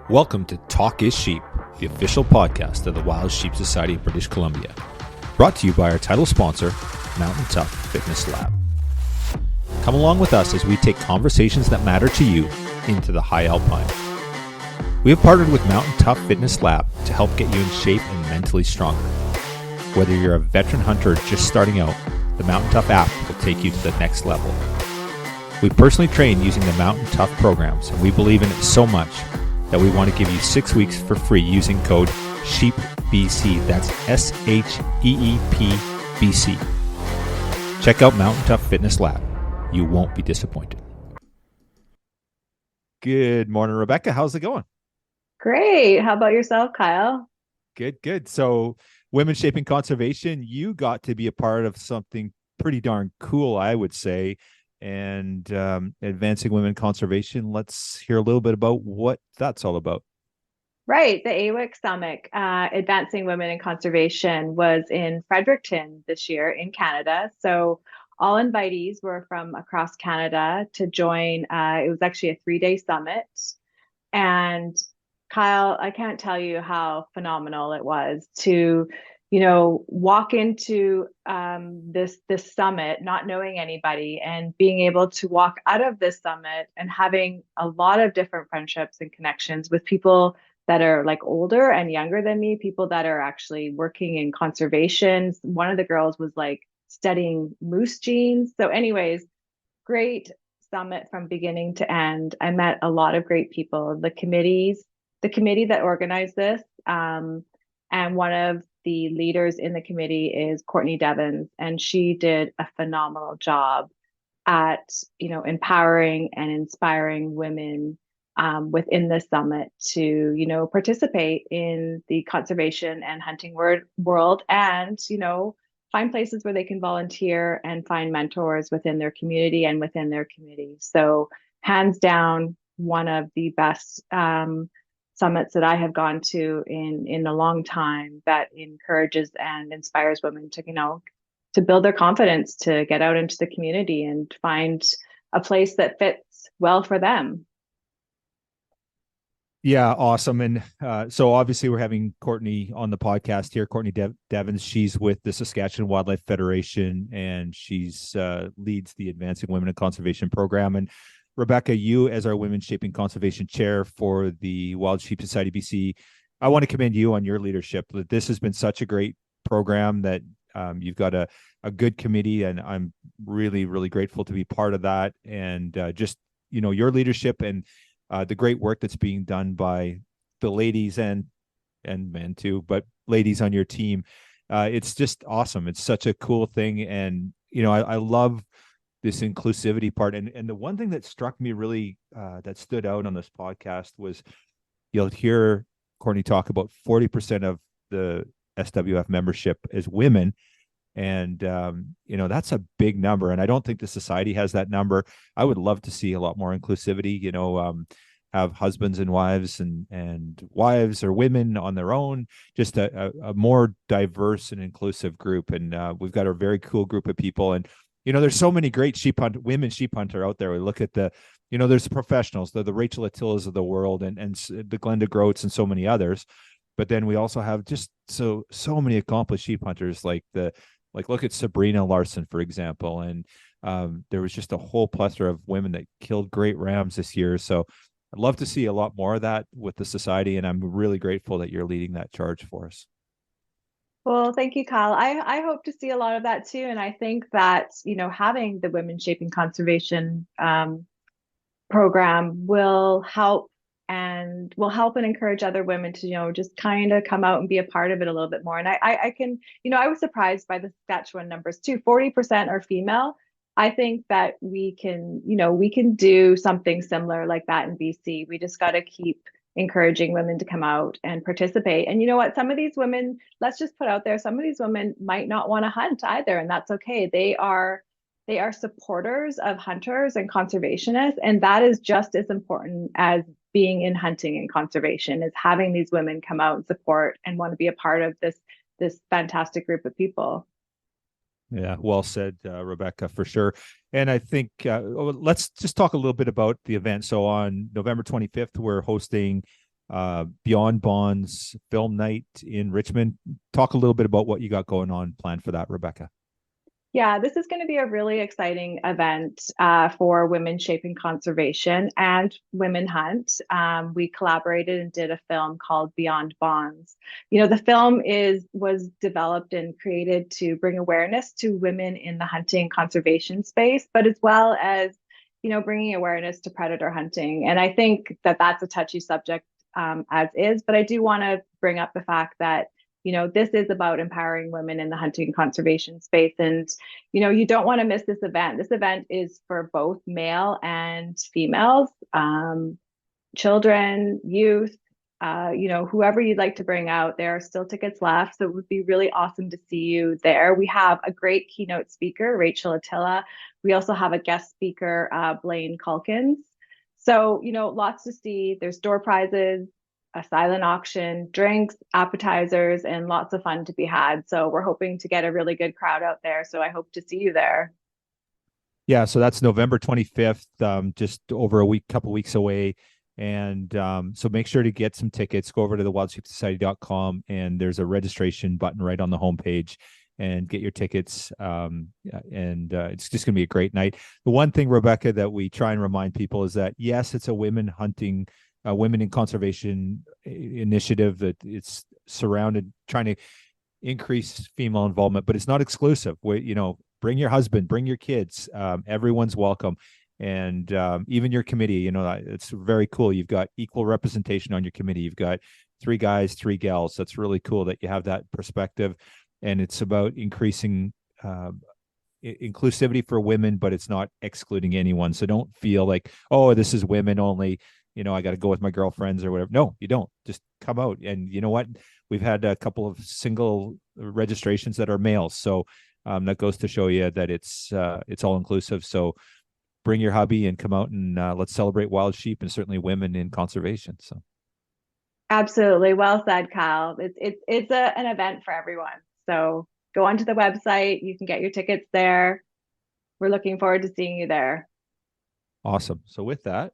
Welcome to Talk is Sheep, the official podcast of the Wild Sheep Society of British Columbia. Brought to you by our title sponsor, Mountain Tough Fitness Lab. Come along with us as we take conversations that matter to you into the high alpine. We have partnered with Mountain Tough Fitness Lab to help get you in shape and mentally stronger. Whether you're a veteran hunter or just starting out, the Mountain Tough app will take you to the next level. We personally train using the Mountain Tough programs, and we believe in it so much that we want to give you 6 weeks for free using code SHEEPBC. That's SHEEPBC. Check out Mountain Tough Fitness Lab. You won't be disappointed. Good morning, Rebecca. How's it going? Great. How about yourself, Kyle? Good. So, Women Shaping Conservation, you got to be a part of something pretty darn cool, I would say. And advancing women conservation. Let's hear a little bit about what that's all about. Right. The AWIC Summit, Advancing Women in Conservation, was in Fredericton this year in Canada. So all invitees were from across Canada to join. It was actually a 3-day summit. And Kyle, I can't tell you how phenomenal it was to walk into this summit, not knowing anybody, and being able to walk out of this summit and having a lot of different friendships and connections with people that are like older and younger than me, people that are actually working in conservation. One of the girls was like studying moose genes. So anyways, great summit from beginning to end. I met a lot of great people, the committee that organized this, and one of the leaders in the committee is Courtney Devins, and she did a phenomenal job at, empowering and inspiring women within the summit to, participate in the conservation and hunting world and, find places where they can volunteer and find mentors within their community and within their community. So hands down, one of the best summits that I have gone to in a long time that encourages and inspires women to, to build their confidence, to get out into the community and find a place that fits well for them. Yeah, awesome. And so obviously we're having Courtney on the podcast here. Courtney Devins, she's with the Saskatchewan Wildlife Federation, and she's leads the Advancing Women in Conservation program. And Rebecca, you as our Women Shaping Conservation Chair for the Wild Sheep Society BC, I want to commend you on your leadership. This has been such a great program that you've got a good committee, and I'm really, really grateful to be part of that. And just, your leadership and the great work that's being done by the ladies and men too, but ladies on your team. It's just awesome. It's such a cool thing. And, I love this inclusivity part. And the one thing that struck me really that stood out on this podcast was you'll hear Courtney talk about 40% of the SWF membership is women. And, that's a big number. And I don't think the society has that number. I would love to see a lot more inclusivity, have husbands and wives and wives or women on their own, just a more diverse and inclusive group. And we've got a very cool group of people. And, there's so many great women sheep hunter out there. We look at there's the professionals, the Rachel Attilas of the world and the Glenda Groats and so many others. But then we also have just so many accomplished sheep hunters like look at Sabrina Larson, for example. And there was just a whole plethora of women that killed great rams this year. So I'd love to see a lot more of that with the society. And I'm really grateful that you're leading that charge for us. Well, thank you, Kyle. I hope to see a lot of that too. And I think that, having the Women Shaping Conservation program will help and encourage other women to, just kind of come out and be a part of it a little bit more. And I can, I was surprised by the Saskatchewan numbers too. 40% are female. I think that we can do something similar like that in BC. We just got to keep encouraging women to come out and participate. And you know what? Some of these women, let's just put out there, some of these women might not want to hunt either, and that's okay. They are supporters of hunters and conservationists, and that is just as important as being in hunting and conservation, is having these women come out and support and want to be a part of this fantastic group of people. Yeah, well said, Rebecca, for sure. And I think let's just talk a little bit about the event. So on November 25th, we're hosting Beyond Bonds film night in Richmond. Talk a little bit about what you got going on planned for that, Rebecca. Yeah, this is going to be a really exciting event for women shaping conservation and Women Hunt. We collaborated and did a film called Beyond Bonds. You know, the film was developed and created to bring awareness to women in the hunting conservation space, but as well as, you know, bringing awareness to predator hunting. And I think that that's a touchy subject as is, but I do want to bring up the fact that, you know, this is about empowering women in the hunting and conservation space. And, you know, you don't want to miss this event. This event is for both male and females, children, youth, you know, whoever you'd like to bring out. There are still tickets left. So it would be really awesome to see you there. We have a great keynote speaker, Rachel Attila. We also have a guest speaker, Blaine Calkins. So, you know, lots to see. There's door prizes, a silent auction, drinks, appetizers, and lots of fun to be had. So we're hoping to get a really good crowd out there. So I hope to see you there. Yeah, so that's November 25th, just over a week, couple weeks away. And so make sure to get some tickets. Go over to the wildsheepsociety.com, and there's a registration button right on the homepage, and get your tickets. It's just going to be a great night. The one thing, Rebecca, that we try and remind people is that, yes, it's a women hunting, women in conservation initiative that it's surrounded, trying to increase female involvement, but it's not exclusive. You know, bring your husband, bring your kids. Everyone's welcome. And even your committee, you know, it's very cool. You've got equal representation on your committee. You've got 3 guys, 3 gals. That's really cool that you have that perspective. And it's about increasing inclusivity for women, but it's not excluding anyone. So don't feel like, oh, this is women only. You know, I got to go with my girlfriends or whatever. No, you don't. Just come out. And you know what? We've had a couple of single registrations that are males. So that goes to show you that it's all inclusive. So bring your hubby and come out and let's celebrate wild sheep and certainly women in conservation. So Absolutely. Well said, Kyle. It's an event for everyone. So go onto the website. You can get your tickets there. We're looking forward to seeing you there. Awesome. So with that,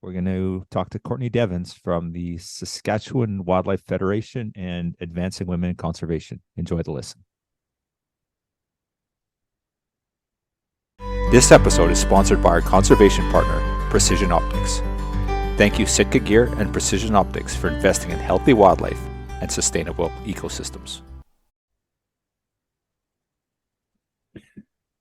we're going to talk to Courtney Devins from the Saskatchewan Wildlife Federation and Advancing Women in Conservation. Enjoy the listen. This episode is sponsored by our conservation partner, Precision Optics. Thank you, Sitka Gear and Precision Optics, for investing in healthy wildlife and sustainable ecosystems.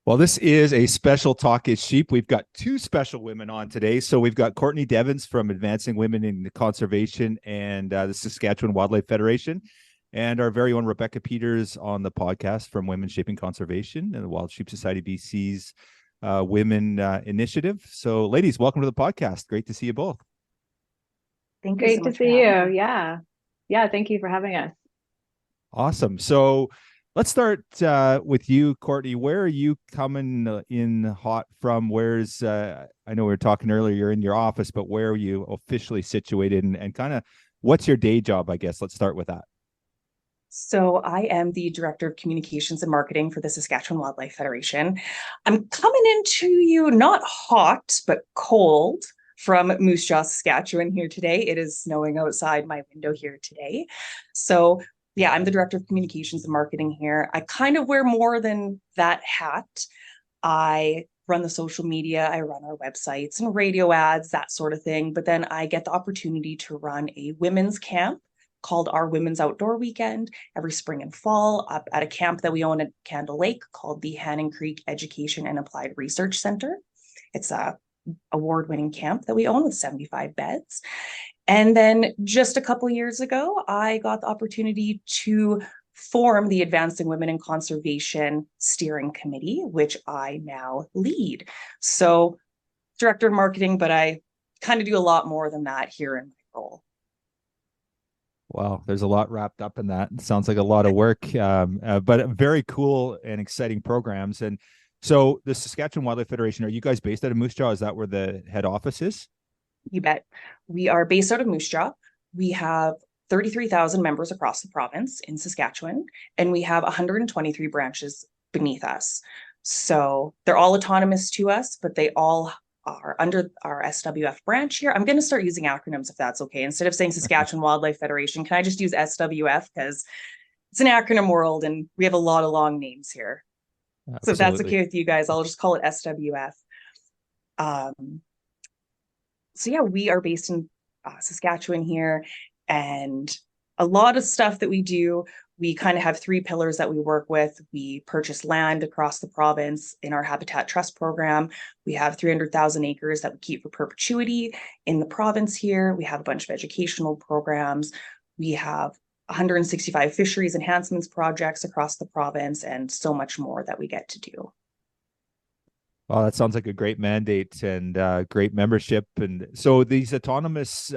Well, this is a special Talk is Sheep. We've got 2 special women on today. So we've got Courtney Devins from Advancing Women in Conservation and the Saskatchewan Wildlife Federation, and our very own Rebecca Peters on the podcast from Women Shaping Conservation and the Wild Sheep Society BC's Women Initiative. So ladies, welcome to the podcast. Great to see you both. Thank you. Great to see you. Yeah. Thank you for having us. Awesome. So let's start with you, Courtney. Where are you coming in hot from? Where's, I know we were talking earlier, you're in your office, but where are you officially situated and kind of what's your day job, I guess? Let's start with that. So I am the Director of Communications and Marketing for the Saskatchewan Wildlife Federation. I'm coming into you not hot, but cold from Moose Jaw, Saskatchewan here today. It is snowing outside my window here today. So yeah, I'm the Director of Communications and Marketing here. I kind of wear more than that hat. I run the social media, I run our websites and radio ads, that sort of thing. But then I get the opportunity to run a women's camp called our Women's Outdoor Weekend every spring and fall up at a camp that we own at Candle Lake called the Hannon Creek Education and Applied Research Center. It's a award-winning camp that we own with 75 beds. And then just a couple years ago, I got the opportunity to form the Advancing Women in Conservation Steering Committee, which I now lead. So Director of Marketing, but I kind of do a lot more than that here in my role. Wow, there's a lot wrapped up in that. It sounds like a lot of work, but very cool and exciting programs. And so the Saskatchewan Wildlife Federation, are you guys based out of Moose Jaw? Is that where the head office is? You bet. We are based out of Moose Jaw. We have 33,000 members across the province in Saskatchewan, and we have 123 branches beneath us. So they're all autonomous to us, but they all are under our SWF branch here. I'm going to start using acronyms if that's okay. Instead of saying Saskatchewan Wildlife Federation, can I just use SWF? Because it's an acronym world and we have a lot of long names here. Absolutely. So if that's okay with you guys, I'll just call it SWF. So yeah, we are based in Saskatchewan here, and a lot of stuff that we do, we kind of have three pillars that we work with. We purchase land across the province in our Habitat Trust program. We have 300,000 acres that we keep for perpetuity in the province here. We have a bunch of educational programs. We have 165 fisheries enhancements projects across the province, and so much more that we get to do. Well, that sounds like a great mandate and great membership. And so these autonomous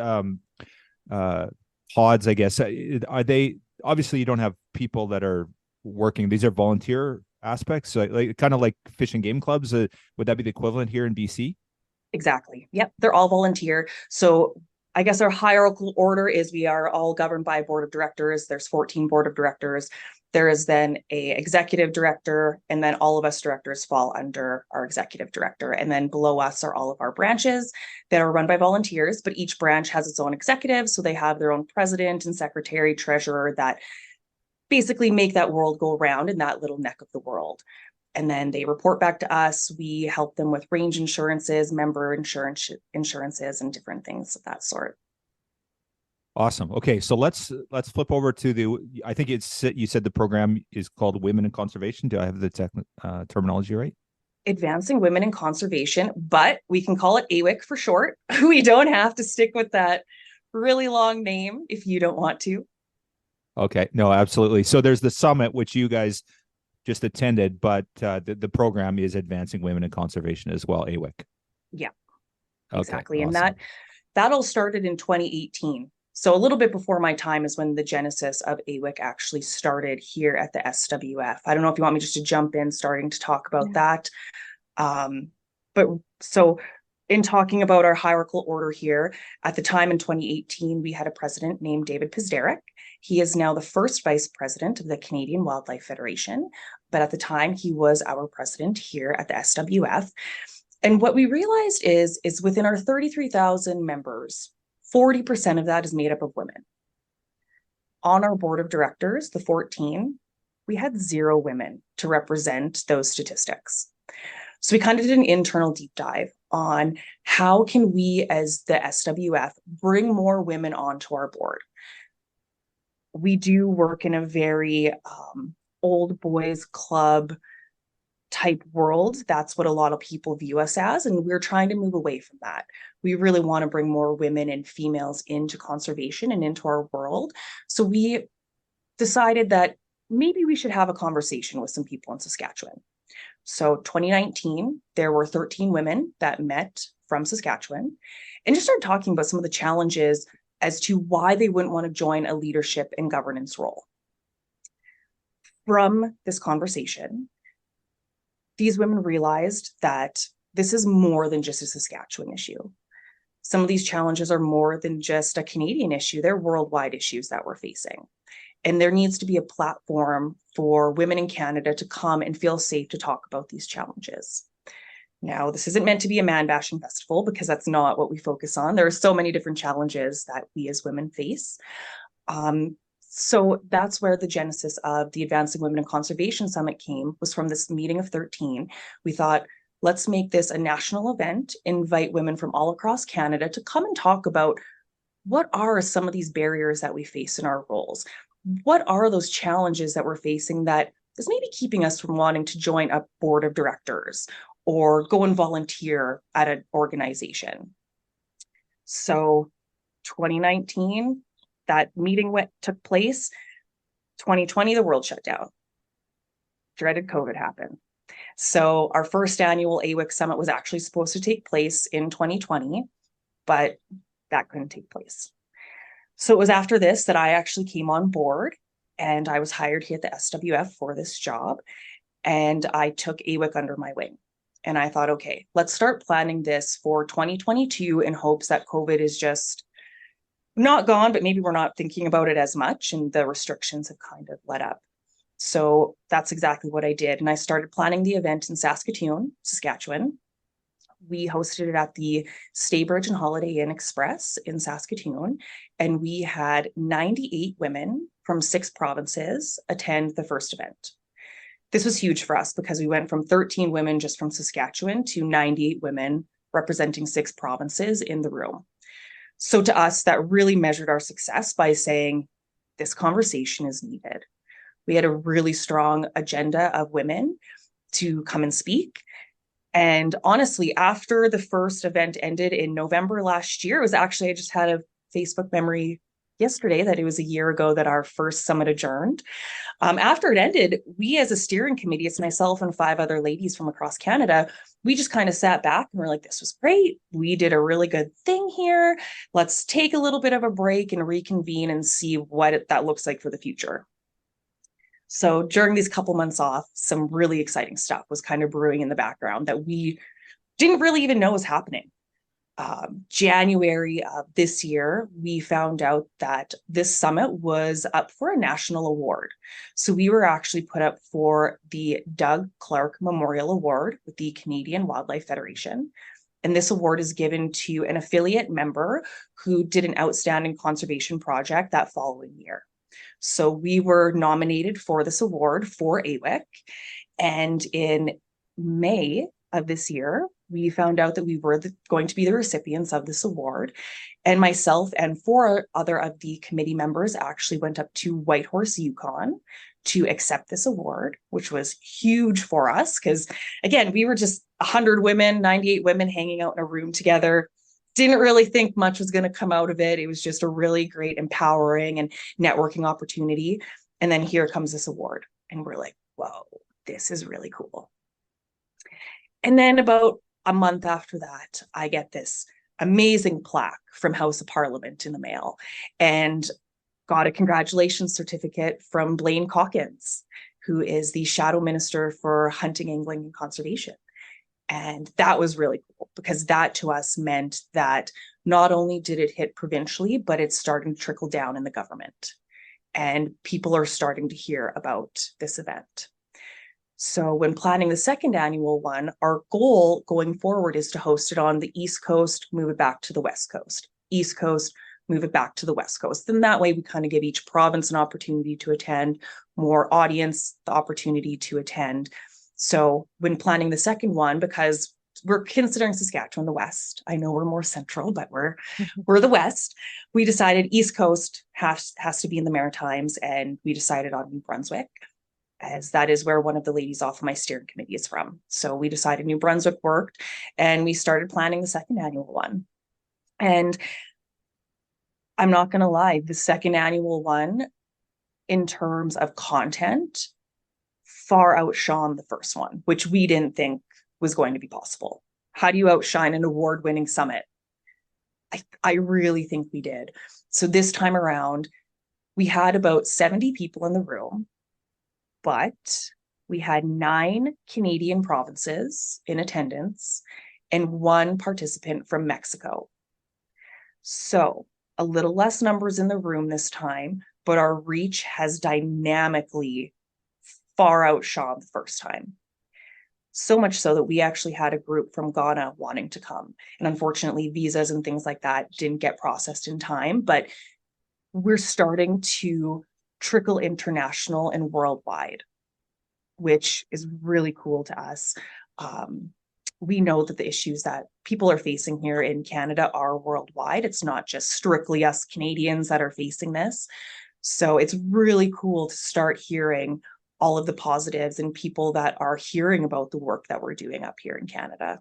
pods, I guess, are they, obviously you don't have people that are working, these are volunteer aspects, so like kind of like fish and game clubs. Would that be the equivalent here in BC? Exactly. Yep. They're all volunteer. So I guess our hierarchical order is we are all governed by a board of directors. There's 14 board of directors. There is then a executive director, and then all of us directors fall under our executive director. And then below us are all of our branches that are run by volunteers, but each branch has its own executive. So they have their own president and secretary, treasurer that basically make that world go round in that little neck of the world. And then they report back to us. We help them with range insurances, member insurances, and different things of that sort. Awesome. Okay, so let's flip over to the. I think you said the program is called Women in Conservation. Do I have the terminology right? Advancing Women in Conservation, but we can call it AWIC for short. We don't have to stick with that really long name if you don't want to. Okay, no, absolutely. So there's the summit which you guys just attended, but the program is Advancing Women in Conservation as well, AWIC. Yeah, okay, exactly. Awesome. And that all started in 2018. So a little bit before my time is when the genesis of AWIC actually started here at the SWF. I don't know if you want me just to jump in starting to talk about that. But so in talking about our hierarchical order here, at the time in 2018, we had a president named David Pizderek. He is now the first vice president of the Canadian Wildlife Federation. But at the time, he was our president here at the SWF. And what we realized is within our 33,000 members, 40% of that is made up of women. On our board of directors, the 14, we had 0 women to represent those statistics. So we kind of did an internal deep dive on how can we as the SWF bring more women onto our board. We do work in a very old boys club type world. That's what a lot of people view us as, and we're trying to move away from that. We really want to bring more women and females into conservation and into our world. So we decided that maybe we should have a conversation with some people in Saskatchewan. So 2019, there were 13 women that met from Saskatchewan and just started talking about some of the challenges as to why they wouldn't want to join a leadership and governance role. From this conversation, these women realized that this is more than just a Saskatchewan issue. Some of these challenges are more than just a Canadian issue. They're worldwide issues that we're facing. And there needs to be a platform for women in Canada to come and feel safe to talk about these challenges. Now, this isn't meant to be a man-bashing festival because that's not what we focus on. There are so many different challenges that we as women face. So that's where the genesis of the Advancing Women in Conservation Summit came, was from this meeting of 13. We thought, let's make this a national event, invite women from all across Canada to come and talk about what are some of these barriers that we face in our roles? What are those challenges that we're facing that is maybe keeping us from wanting to join a board of directors or go and volunteer at an organization? So 2019, that meeting took place. 2020, the world shut down. Dreaded COVID happened. So our first annual AWIC summit was actually supposed to take place in 2020, but that couldn't take place. So it was after this that I actually came on board, and I was hired here at the SWF for this job, and I took AWIC under my wing. And I thought, okay, let's start planning this for 2022 in hopes that COVID is just not gone, but maybe we're not thinking about it as much and the restrictions have kind of let up. So that's exactly what I did. And I started planning the event in Saskatoon, Saskatchewan. We hosted it at the Staybridge and Holiday Inn Express in Saskatoon, and we had 98 women from 6 provinces attend the first event. This was huge for us because we went from 13 women just from Saskatchewan to 98 women representing 6 provinces in the room. So to us, that really measured our success by saying, this conversation is needed. We had a really strong agenda of women to come and speak. And honestly, after the first event ended in November last year, it was actually, I just had a Facebook memory yesterday that it was a year ago that our first summit adjourned. After it ended, we as a steering committee, it's myself and 5 other ladies from across Canada, we just kind of sat back and we're like, this was great. We did a really good thing here. Let's take a little bit of a break and reconvene and see what that looks like for the future. So during these couple months off, some really exciting stuff was kind of brewing in the background that we didn't really even know was happening. January of this year, we found out that this summit was up for a national award. So we were actually put up for the Doug Clark Memorial Award with the Canadian Wildlife Federation. And this award is given to an affiliate member who did an outstanding conservation project that following year. So we were nominated for this award for AWIC. And in May of this year, we found out that we were going to be the recipients of this award. And myself and 4 other of the committee members actually went up to Whitehorse, Yukon to accept this award, which was huge for us because, again, we were just 100 women, 98 women hanging out in a room together. Didn't really think much was going to come out of it. It was just a really great, empowering and networking opportunity. And then here comes this award. And we're like, whoa, this is really cool. And then about a month after that, I get this amazing plaque from House of Parliament in the mail and got a congratulations certificate from Blaine Calkins, who is the Shadow Minister for Hunting, Angling, and Conservation. And that was really cool because that to us meant that not only did it hit provincially, but it's starting to trickle down in the government. And people are starting to hear about this event. So when planning the second annual one, our goal going forward is to host it on the East Coast, move it back to the West Coast. East Coast, move it back to the West Coast. Then that way we kind of give each province an opportunity to attend, more audience the opportunity to attend. So when planning the second one, because we're considering Saskatchewan the West, I know we're more central, but we're the West, we decided East Coast has to be in the Maritimes, and we decided on New Brunswick, as that is where one of the ladies off of my steering committee is from. So we decided New Brunswick worked, and we started planning the second annual one. And I'm not going to lie, the second annual one, in terms of content, far outshone the first one, which we didn't think was going to be possible. How do you outshine an award-winning summit? I really think we did. So this time around, we had about 70 people in the room, but we had 9 Canadian provinces in attendance and 1 participant from Mexico. So a little less numbers in the room this time, but our reach has dynamically far outshone the first time. So much so that we actually had a group from Ghana wanting to come. And unfortunately, visas and things like that didn't get processed in time, but we're starting to trickle international and worldwide, which is really cool to us. We know that the issues that people are facing here in Canada are worldwide. It's not just strictly us Canadians that are facing this. So it's really cool to start hearing all of the positives and people that are hearing about the work that we're doing up here in Canada.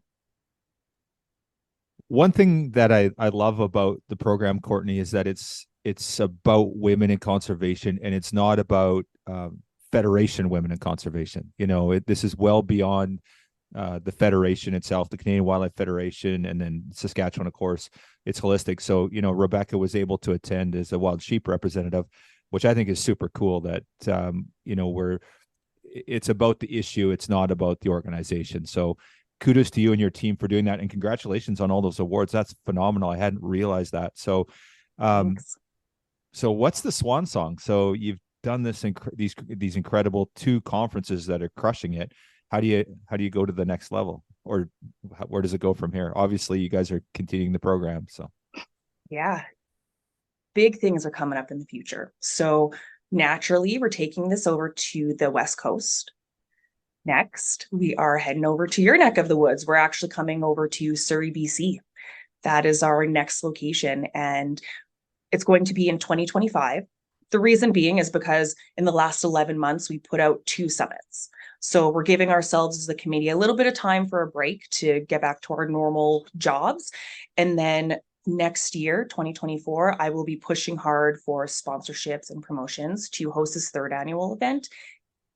One thing that I love about the program, Courtney, is that it's about women in conservation, and it's not about Federation Women in Conservation. You know, this is well beyond the Federation itself, the Canadian Wildlife Federation, and then Saskatchewan, of course. It's holistic. So, you know, Rebecca was able to attend as a wild sheep representative, which I think is super cool that, you know, it's about the issue. It's not about the organization. So kudos to you and your team for doing that. And congratulations on all those awards. That's phenomenal. I hadn't realized that. So, so what's the swan song? So you've done this, these incredible 2 conferences that are crushing it. how do you go to the next level, or where does it go from here? Obviously, you guys are continuing the program, so. Yeah, big things are coming up in the future. So naturally, we're taking this over to the West Coast. Next, we are heading over to your neck of the woods. We're actually coming over to Surrey, BC. That is our next location, and it's going to be in 2025. The reason being is because in the last 11 months, we put out 2 summits. So we're giving ourselves as a committee a little bit of time for a break to get back to our normal jobs. And then next year, 2024, I will be pushing hard for sponsorships and promotions to host this 3rd annual event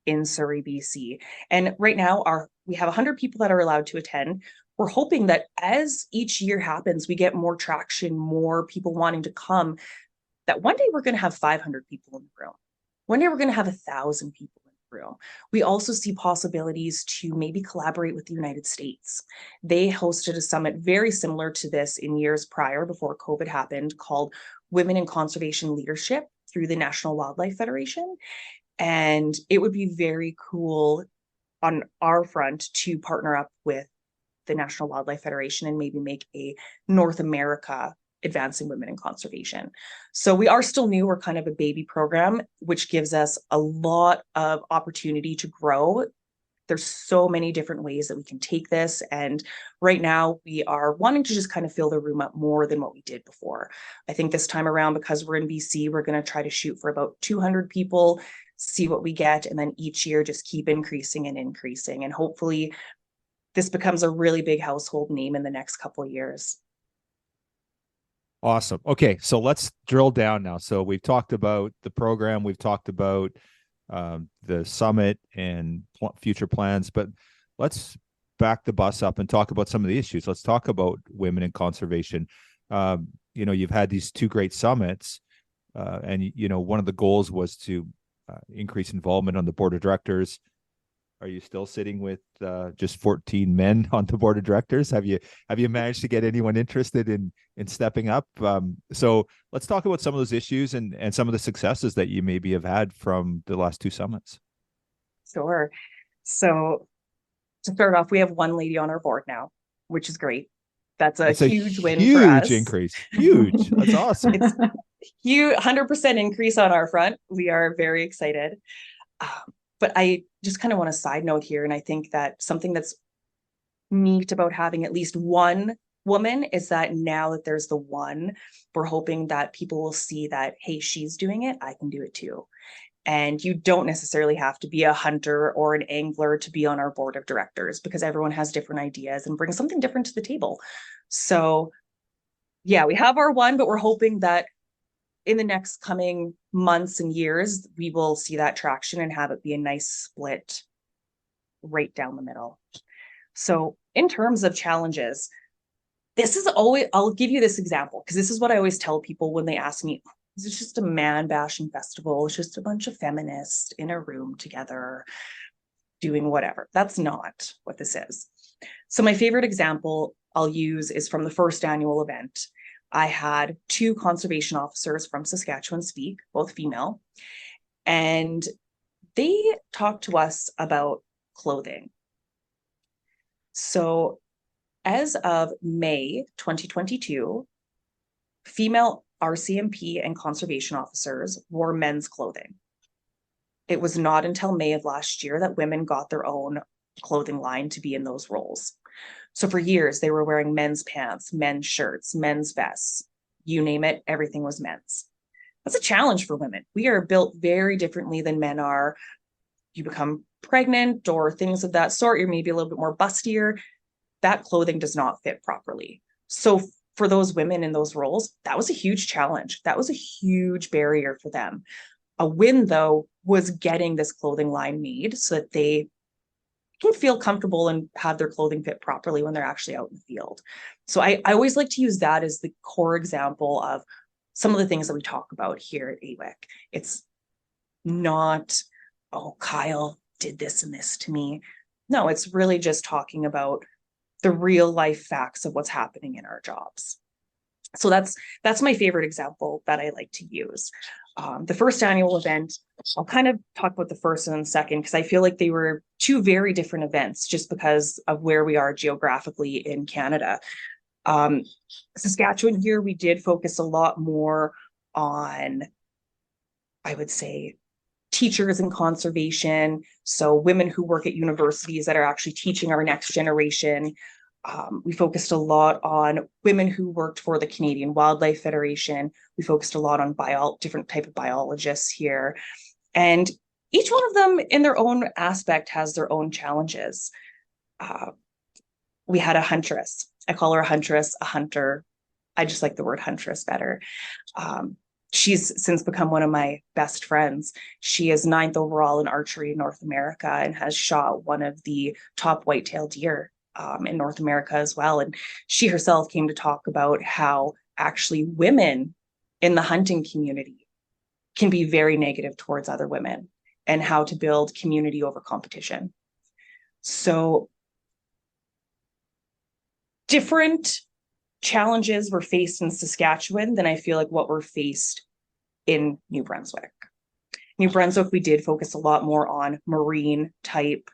in Surrey, BC. And right now we have 100 people that are allowed to attend. We're hoping that as each year happens, we get more traction, more people wanting to come, that one day we're going to have 500 people in the room. One day we're going to have 1,000 people in the room. We also see possibilities to maybe collaborate with the United States. They hosted a summit very similar to this in years prior, before COVID happened, called Women in Conservation Leadership through the National Wildlife Federation. And it would be very cool on our front to partner up with the National Wildlife Federation and maybe make a North America Advancing Women in Conservation. So we are still new. We're kind of a baby program, which gives us a lot of opportunity to grow. There's so many different ways that we can take this. And right now we are wanting to just kind of fill the room up more than what we did before. I think this time around, because we're in BC, we're going to try to shoot for about 200 people, see what we get, and then each year just keep increasing and increasing. And hopefully this becomes a really big household name in the next couple of years. Awesome. Okay, so let's drill down now. So we've talked about the program, we've talked about the summit and future plans, but let's back the bus up and talk about some of the issues. Let's talk about women in conservation. You've had these 2 great summits, and one of the goals was to increase involvement on the board of directors. Are you still sitting with just 14 men on the board of directors? Have you managed to get anyone interested in stepping up? So let's talk about some of those issues and some of the successes that you maybe have had from the last 2 summits. Sure. So to start off, we have 1 lady on our board now, which is great. That's a huge win for us. Huge increase. Huge. That's awesome. It's huge, 100% increase on our front. We are very excited. But I just kind of want a side note here. And I think that something that's neat about having at least 1 woman is that now that there's the 1, we're hoping that people will see that, hey, she's doing it, I can do it too. And you don't necessarily have to be a hunter or an angler to be on our board of directors, because everyone has different ideas and brings something different to the table. So yeah, we have our 1, but we're hoping that in the next coming months and years, we will see that traction and have it be a nice split right down the middle. So in terms of challenges, this is always, I'll give you this example, because this is what I always tell people when they ask me, is it just a man bashing festival? It's just a bunch of feminists in a room together doing whatever. That's not what this is. So my favorite example I'll use is from the 1st annual event. I had 2 conservation officers from Saskatchewan speak, both female, and they talked to us about clothing. So as of May 2022, female RCMP and conservation officers wore men's clothing. It was not until May of last year that women got their own clothing line to be in those roles. So for years, they were wearing men's pants, men's shirts, men's vests, you name it, everything was men's. That's a challenge for women. We are built very differently than men are. You become pregnant or things of that sort, you're maybe a little bit more bustier. That clothing does not fit properly. So for those women in those roles, that was a huge challenge. That was a huge barrier for them. A win, though, was getting this clothing line made so that they can feel comfortable and have their clothing fit properly when they're actually out in the field. So I always like to use that as the core example of some of the things that we talk about here at AWIC. It's not, oh, Kyle did this and this to me. No, it's really just talking about the real life facts of what's happening in our jobs. So that's my favorite example that I like to use. The first annual event, I'll kind of talk about the first and the second, because I feel like they were two very different events just because of where we are geographically in Canada. Saskatchewan here, we did focus a lot more on, I would say, teachers in conservation. So women who work at universities that are actually teaching our next generation. We focused a lot on women who worked for the Canadian Wildlife Federation. We focused a lot on different type of biologists here. And each one of them in their own aspect has their own challenges. We had a huntress. I call her a huntress, a hunter. I just like the word huntress better. She's since become one of my best friends. She is 9th overall in archery in North America and has shot one of the top white-tailed deer in North America as well. And she herself came to talk about how actually women in the hunting community can be very negative towards other women and how to build community over competition. So different challenges were faced in Saskatchewan than I feel like what were faced in New Brunswick. New Brunswick, we did focus a lot more on marine type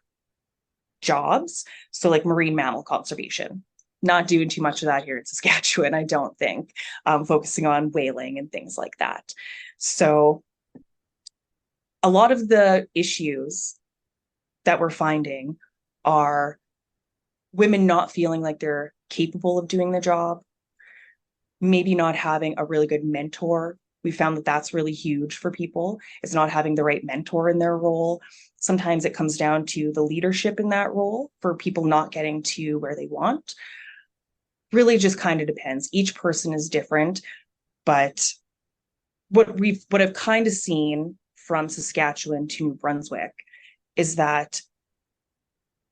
jobs. So like marine mammal conservation, not doing too much of that here in Saskatchewan, I don't think, focusing on whaling and things like that. So a lot of the issues that we're finding are women not feeling like they're capable of doing the job, maybe not having a really good mentor. We found that that's really huge for people, is not having the right mentor in their role. Sometimes it comes down to the leadership in that role for people not getting to where they want. Really just kind of depends. Each person is different, but what I've kind of seen from Saskatchewan to New Brunswick is that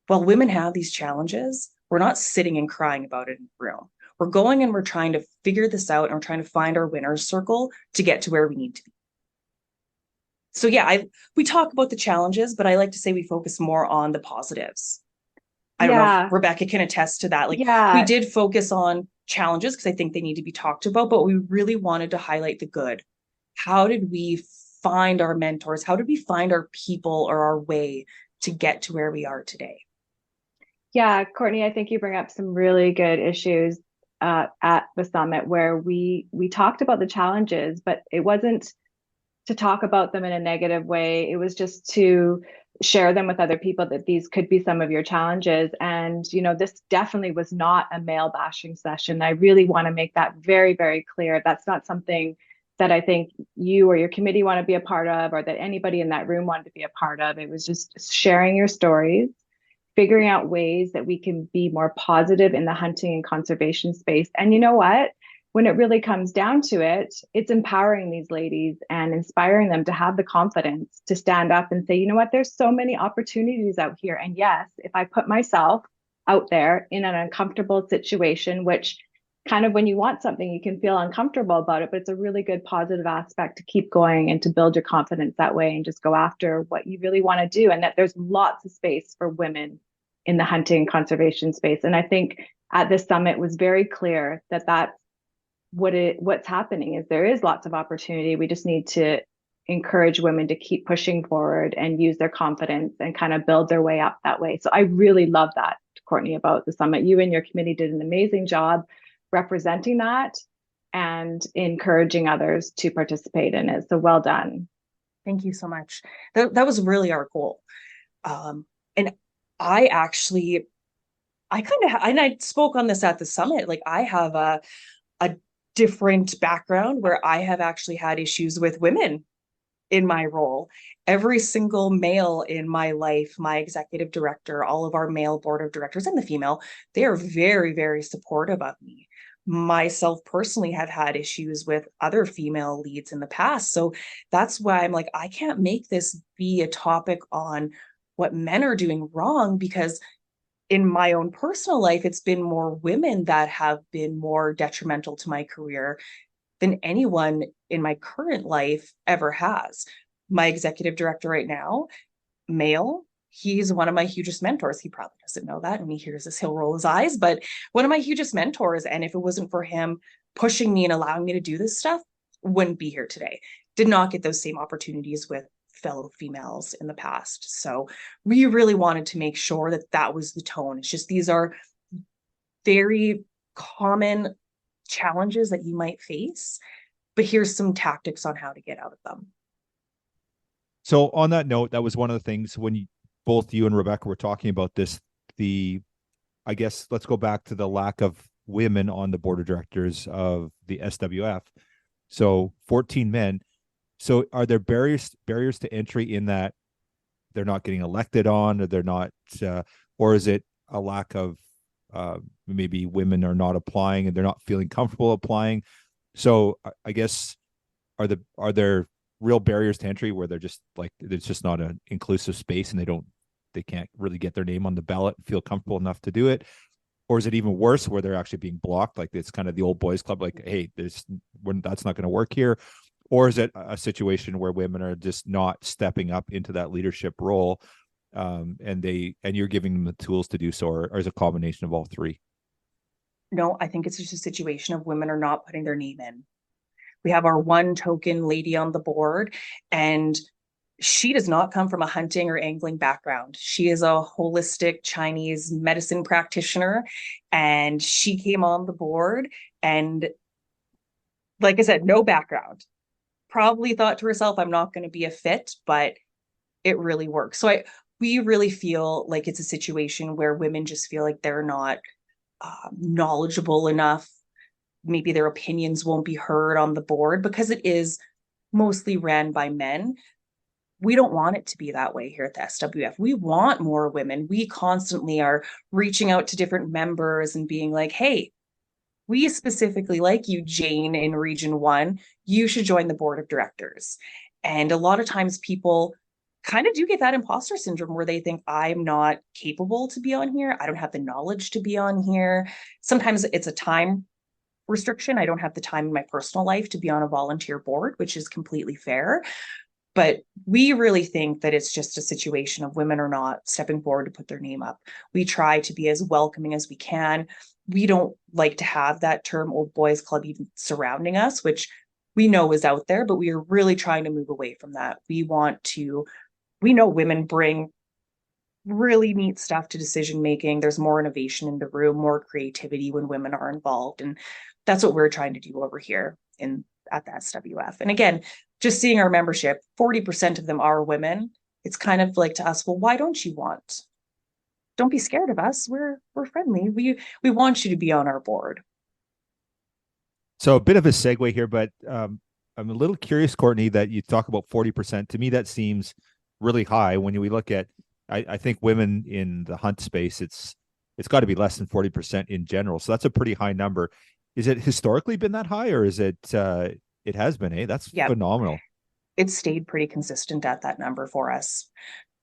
while women have these challenges, we're not sitting and crying about it in the room. We're going and we're trying to figure this out and we're trying to find our winner's circle to get to where we need to be. So yeah, we talk about the challenges, but I like to say we focus more on the positives. I don't know if Rebecca can attest to that. Like we did focus on challenges because I think they need to be talked about, but we really wanted to highlight the good. How did we find our mentors? How did we find our people or our way to get to where we are today? Yeah, Courtney, I think you bring up some really good issues at the summit where we talked about the challenges, but it wasn't to talk about them in a negative way. It was just to share them with other people that these could be some of your challenges. And, you know, this definitely was not a male bashing session. I really want to make that very, very clear. That's not something that I think you or your committee want to be a part of, or that anybody in that room wanted to be a part of. It was just sharing your stories, figuring out ways that we can be more positive in the hunting and conservation space. And you know what? When it really comes down to it, it's empowering these ladies and inspiring them to have the confidence to stand up and say, you know what, there's so many opportunities out here. And yes, if I put myself out there in an uncomfortable situation, which kind of when you want something, you can feel uncomfortable about it, but it's a really good positive aspect to keep going and to build your confidence that way and just go after what you really want to do. And that there's lots of space for women in the hunting and conservation space. And I think at this summit was very clear that that's what's happening is there is lots of opportunity. We just need to encourage women to keep pushing forward and use their confidence and kind of build their way up that way. So I really love that, Courtney, about the summit. You and your committee did an amazing job representing that and encouraging others to participate in it. So well done. Thank you so much. That was really our goal. And I spoke on this at the summit. Like I have a different background where I have actually had issues with women in my role. Every single male in my life, my executive director, all of our male board of directors and the female, they are very, very supportive of me. Myself personally have had issues with other female leads in the past. So that's why I'm like, I can't make this be a topic on what men are doing wrong, because in my own personal life, it's been more women that have been more detrimental to my career than anyone in my current life ever has. My executive director right now, male, he's one of my hugest mentors. He probably doesn't know that. When he hears this, he'll roll his eyes, but one of my hugest mentors. And if it wasn't for him pushing me and allowing me to do this stuff wouldn't be here today. Did not get those same opportunities with fellow females in the past. So we really wanted to make sure that that was the tone. It's just, these are very common challenges that you might face, but here's some tactics on how to get out of them. So on that note, that was one of the things when both you and Rebecca were talking about this, I guess, let's go back to the lack of women on the board of directors of the SWF. So 14 men. So are there barriers to entry in that they're not getting elected on, or they're not, or is it a lack of maybe women are not applying and they're not feeling comfortable applying? So I guess, are there real barriers to entry where they're just like, it's just not an inclusive space and they can't really get their name on the ballot and feel comfortable enough to do it? Or is it even worse where they're actually being blocked? Like it's kind of the old boys club, like, hey, that's not going to work here. Or is it a situation where women are just not stepping up into that leadership role, and you're giving them the tools to do so, or is it a combination of all three? No, I think it's just a situation of women are not putting their name in. We have our one token lady on the board, and she does not come from a hunting or angling background. She is a holistic Chinese medicine practitioner, and she came on the board, and like I said, no background. Probably thought to herself, I'm not going to be a fit, but it really works. So we really feel like it's a situation where women just feel like they're not knowledgeable enough. Maybe their opinions won't be heard on the board because it is mostly ran by men. We don't want it to be that way here at the SWF. We want more women. We constantly are reaching out to different members and being like, hey, we specifically like you, Jane, in Region 1, you should join the board of directors. And a lot of times people kind of do get that imposter syndrome where they think, I'm not capable to be on here. I don't have the knowledge to be on here. Sometimes it's a time restriction. I don't have the time in my personal life to be on a volunteer board, which is completely fair. But we really think that it's just a situation of women are not stepping forward to put their name up. We try to be as welcoming as we can. We don't like to have that term old boys club even surrounding us, which we know is out there, but we are really trying to move away from that. We know women bring really neat stuff to decision making. There's more innovation in the room, more creativity when women are involved. And that's what we're trying to do over here at the SWF. And again, just seeing our membership, 40% of them are women. It's kind of like to us, well, why don't you want? Don't be scared of us. We're friendly. We want you to be on our board. So a bit of a segue here, but I'm a little curious, Courtney, that you talk about 40%. To me, that seems really high when we look at, I think women in the hunt space, it's got to be less than 40% in general. So that's a pretty high number. Is it historically been that high, or is it has been, eh? That's phenomenal. It's stayed pretty consistent at that number for us.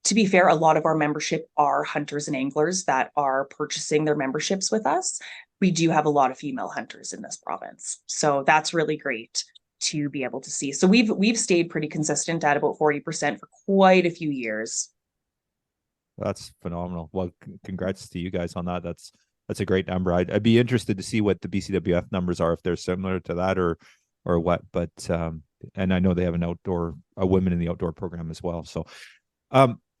To be fair, a lot of our membership are hunters and anglers that are purchasing their memberships with us. We do have a lot of female hunters in this province. So that's really great to be able to see. So we've stayed pretty consistent at about 40% for quite a few years. That's phenomenal. Well, congrats to you guys on that. That's a great number. I'd be interested to see what the BCWF numbers are, if they're similar to that or what. But and I know they have a women in the outdoor program as well. So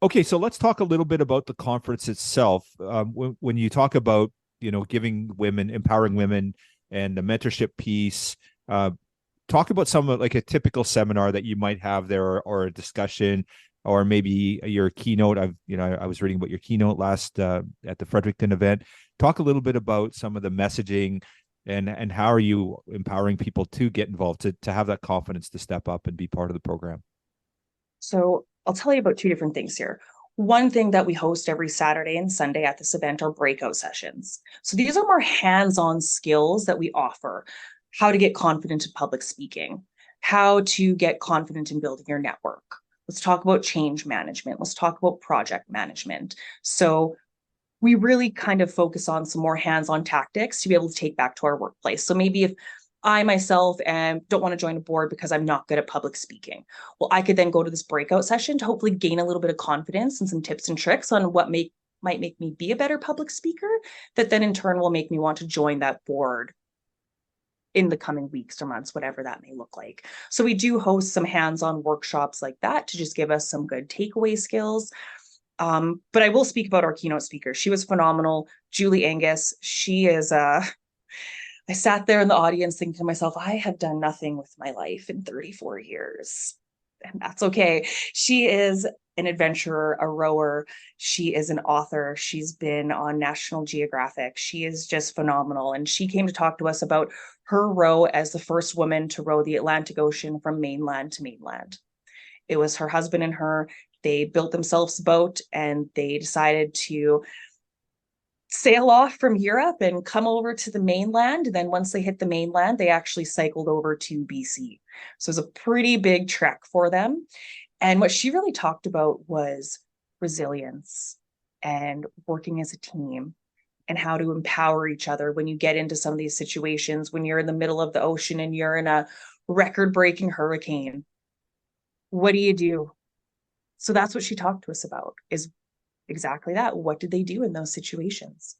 okay, so let's talk a little bit about the conference itself. When you talk about, giving women, empowering women, and the mentorship piece, talk about some of like a typical seminar that you might have there, or a discussion, or maybe your keynote. I was reading about your keynote last at the Fredericton event. Talk a little bit about some of the messaging and how are you empowering people to get involved, to have that confidence to step up and be part of the program. So I'll tell you about two different things here. One thing that we host every Saturday and Sunday at this event are breakout sessions. So these are more hands-on skills that we offer. How to get confident in public speaking, how to get confident in building your network. Let's talk about change management. Let's talk about project management. So we really kind of focus on some more hands-on tactics to be able to take back to our workplace. So maybe if I myself don't want to join a board because I'm not good at public speaking, well, I could then go to this breakout session to hopefully gain a little bit of confidence and some tips and tricks on what might make me be a better public speaker, that then in turn will make me want to join that board. in the coming weeks or months, whatever that may look like. So we do host some hands-on workshops like that to just give us some good takeaway skills. But I will speak about our keynote speaker. She was phenomenal. Julie Angus. She is I sat there in the audience thinking to myself, I have done nothing with my life in 34 years. And that's okay. She is an adventurer, a rower. She is an author. She's been on National Geographic. She is just phenomenal. And she came to talk to us about her row as the first woman to row the Atlantic Ocean from mainland to mainland. It was her husband and her. They built themselves a boat and they decided to sail off from Europe and come over to the mainland. Then once they hit the mainland, they actually cycled over to BC. So it was a pretty big trek for them. And what she really talked about was resilience and working as a team and how to empower each other when you get into some of these situations, when you're in the middle of the ocean and you're in a record-breaking hurricane. What do you do? So that's what she talked to us about, is exactly that. What did they do in those situations?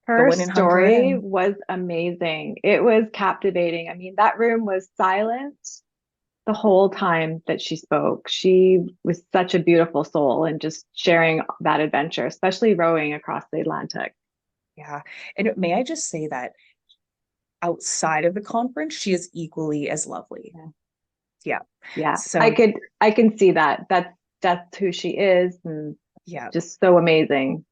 Her story was amazing. It was captivating. I mean, that room was silent the whole time that she spoke. She was such a beautiful soul and just sharing that adventure, especially rowing across the Atlantic. Yeah. And may I just say that outside of the conference, she is equally as lovely. Yeah. Yeah. So I can see that. That's who she is. And yeah, just so amazing.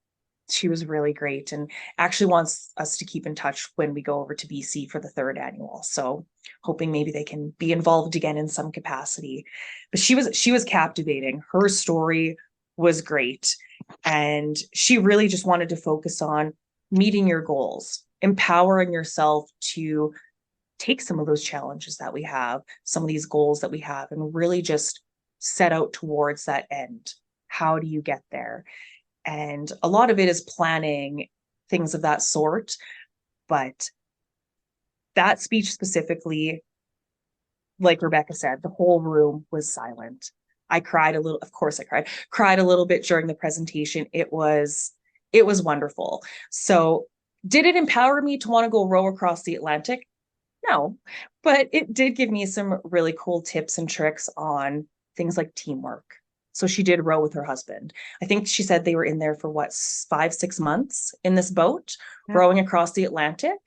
She was really great and actually wants us to keep in touch when we go over to BC for the 3rd annual. So hoping maybe they can be involved again in some capacity. But she was captivating. Her story was great. And she really just wanted to focus on meeting your goals, empowering yourself to take some of those challenges that we have, some of these goals that we have, and really just set out towards that end. How do you get there? And a lot of it is planning, things of that sort. But that speech specifically, like Rebecca said, the whole room was silent. I cried a little, of course I cried a little bit during the presentation. It was wonderful. So did it empower me to want to go row across the Atlantic? No, but it did give me some really cool tips and tricks on things like teamwork. So she did row with her husband. I think she said they were in there for 5-6 months in this boat, rowing across the Atlantic.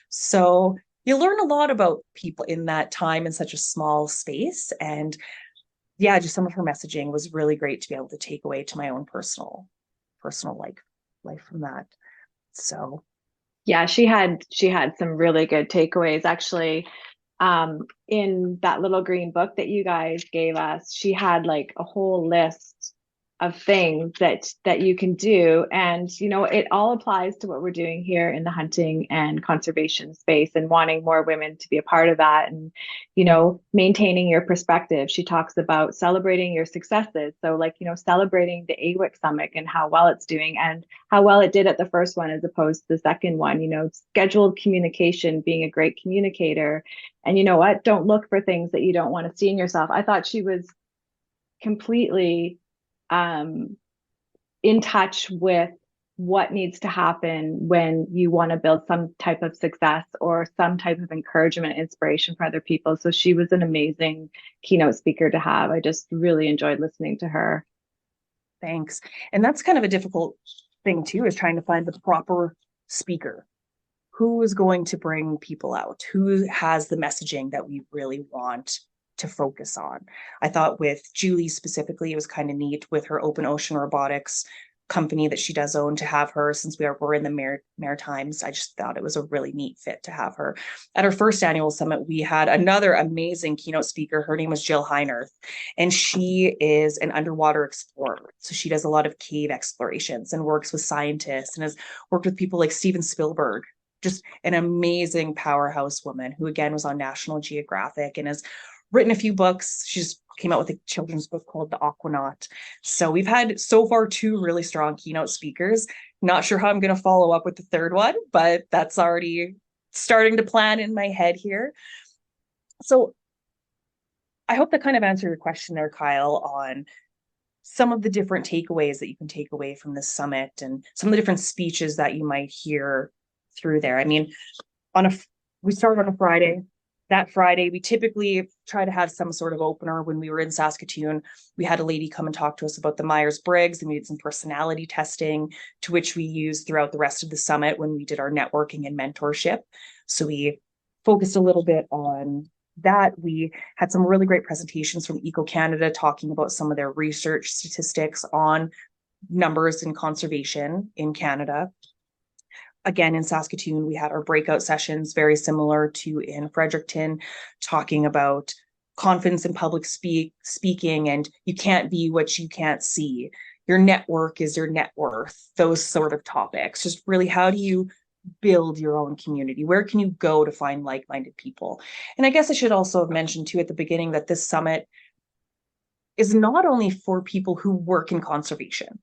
So you learn a lot about people in that time in such a small space. And yeah, just some of her messaging was really great to be able to take away to my own personal life from that. So yeah, she had some really good takeaways. Actually, in that little green book that you guys gave us, she had like a whole list of things that you can do. And, it all applies to what we're doing here in the hunting and conservation space and wanting more women to be a part of that. And, maintaining your perspective. She talks about celebrating your successes. So like, celebrating the AWIC summit and how well it's doing and how well it did at the first one as opposed to the second one, scheduled communication, being a great communicator. And you know what? Don't look for things that you don't want to see in yourself. I thought she was completely in touch with what needs to happen when you want to build some type of success or some type of encouragement, inspiration for other people. So she was an amazing keynote speaker to have. I just really enjoyed listening to her. Thanks. And that's kind of a difficult thing too, is trying to find the proper speaker. Who is going to bring people out? Who has the messaging that we really want to focus on? I thought with Julie specifically, it was kind of neat with her open ocean robotics company that she does own to have her, since we're in the Maritimes. I just thought it was a really neat fit to have her. At our first annual summit, we had another amazing keynote speaker. Her name was Jill Heinerth, and she is an underwater explorer. So she does a lot of cave explorations and works with scientists and has worked with people like Steven Spielberg. Just an amazing powerhouse woman who, again, was on National Geographic and has written a few books. She just came out with a children's book called The Aquanaut. So we've had so far 2 really strong keynote speakers. Not sure how I'm going to follow up with the 3rd one, but that's already starting to plan in my head here. So I hope that kind of answered your question there, Kyle, on some of the different takeaways that you can take away from this summit and some of the different speeches that you might hear through there. I mean, on a we start on a Friday. That Friday, we typically try to have some sort of opener. When we were in Saskatoon, we had a lady come and talk to us about the Myers-Briggs, and we did some personality testing, to which we used throughout the rest of the summit when we did our networking and mentorship. So we focused a little bit on that. We had some really great presentations from Eco Canada talking about some of their research statistics on numbers and conservation in Canada. Again, in Saskatoon, we had our breakout sessions, very similar to in Fredericton, talking about confidence in public speaking, and you can't be what you can't see. Your network is your net worth, those sort of topics. Just really, how do you build your own community? Where can you go to find like-minded people? And I guess I should also have mentioned too at the beginning that this summit is not only for people who work in conservation.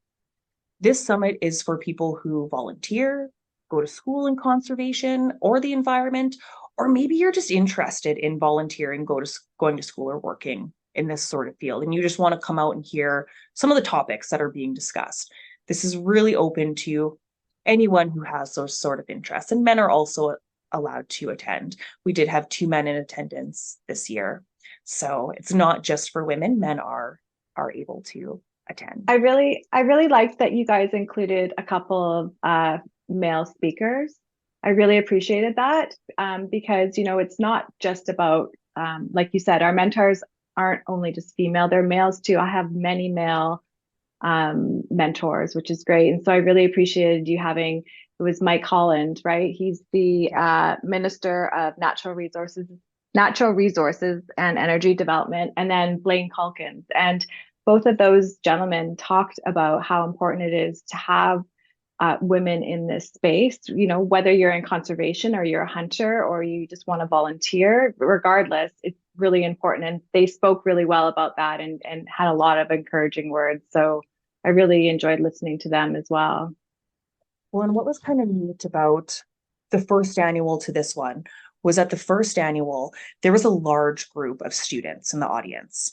This summit is for people who volunteer, go to school in conservation or the environment, or maybe you're just interested in volunteering, going to school or working in this sort of field, and you just want to come out and hear some of the topics that are being discussed. This is really open to anyone who has those sort of interests, and men are also allowed to attend. We did have 2 men in attendance this year, so it's not just for women. Men are able to attend. I really liked that you guys included a couple of male speakers. I really appreciated that because, you know, it's not just about, like you said, our mentors aren't only just female, they're males too. I have many male mentors, which is great. And so I really appreciated you having, it was Mike Holland, right? He's the Minister of Natural Resources and Energy Development, and then Blaine Calkins. And both of those gentlemen talked about how important it is to have women in this space, you know, whether you're in conservation or you're a hunter or you just want to volunteer, regardless, it's really important. And they spoke really well about that and had a lot of encouraging words. So I really enjoyed listening to them as well. Well, and what was kind of neat about the first annual to this one was at the first annual, there was a large group of students in the audience.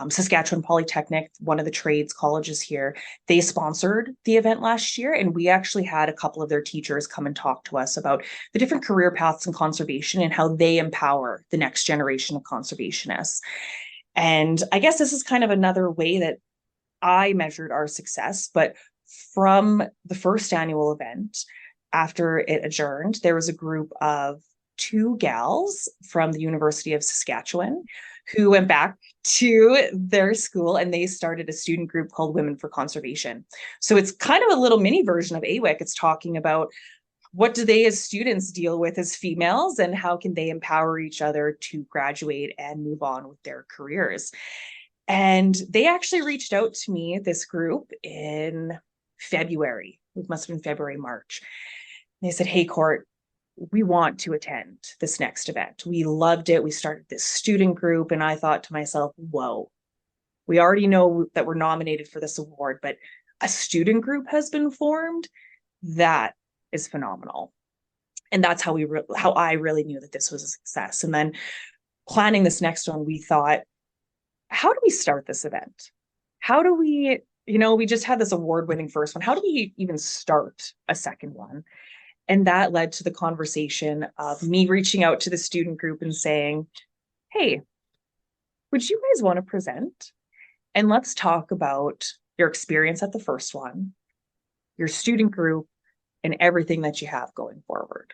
Saskatchewan Polytechnic, one of the trades colleges here, they sponsored the event last year, and we actually had a couple of their teachers come and talk to us about the different career paths in conservation and how they empower the next generation of conservationists. And I guess this is kind of another way that I measured our success, but from the first annual event, after it adjourned, there was a group of 2 gals from the University of Saskatchewan who went back to their school, and they started a student group called Women for Conservation. So it's kind of a little mini version of AWIC. It's talking about what do they as students deal with as females, and how can they empower each other to graduate and move on with their careers. And they actually reached out to me, this group, in February. It must have been February, March. And they said, "Hey, Court, we want to attend this next event. We loved it. We started this student group." And I thought to myself, whoa, we already know that we're nominated for this award, but a student group has been formed. That is phenomenal. And that's how I really knew that this was a success. And then planning this next one, we thought, how do we start this event? How do we, we just had this award-winning first one. How do we even start a second one? And that led to the conversation of me reaching out to the student group and saying, "Hey, would you guys want to present? And let's talk about your experience at the first one, your student group, and everything that you have going forward."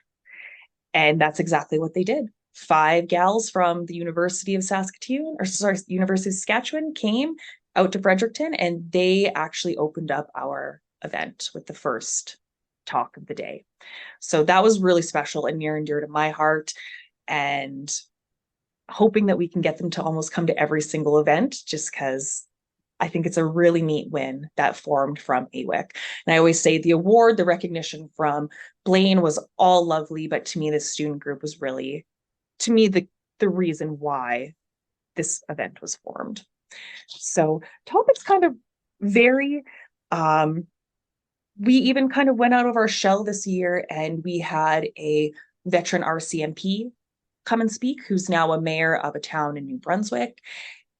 And that's exactly what they did. 5 gals from the University of Saskatoon, University of Saskatchewan, came out to Fredericton, and they actually opened up our event with the first talk of the day. So that was really special and near and dear to my heart, and hoping that we can get them to almost come to every single event, just because I think it's a really neat win that formed from AWIC. And I always say the award, the recognition from Blaine was all lovely, but to me, this student group was really, to me, the reason why this event was formed. So topics kind of vary. We even kind of went out of our shell this year, and we had a veteran RCMP come and speak, who's now a mayor of a town in New Brunswick.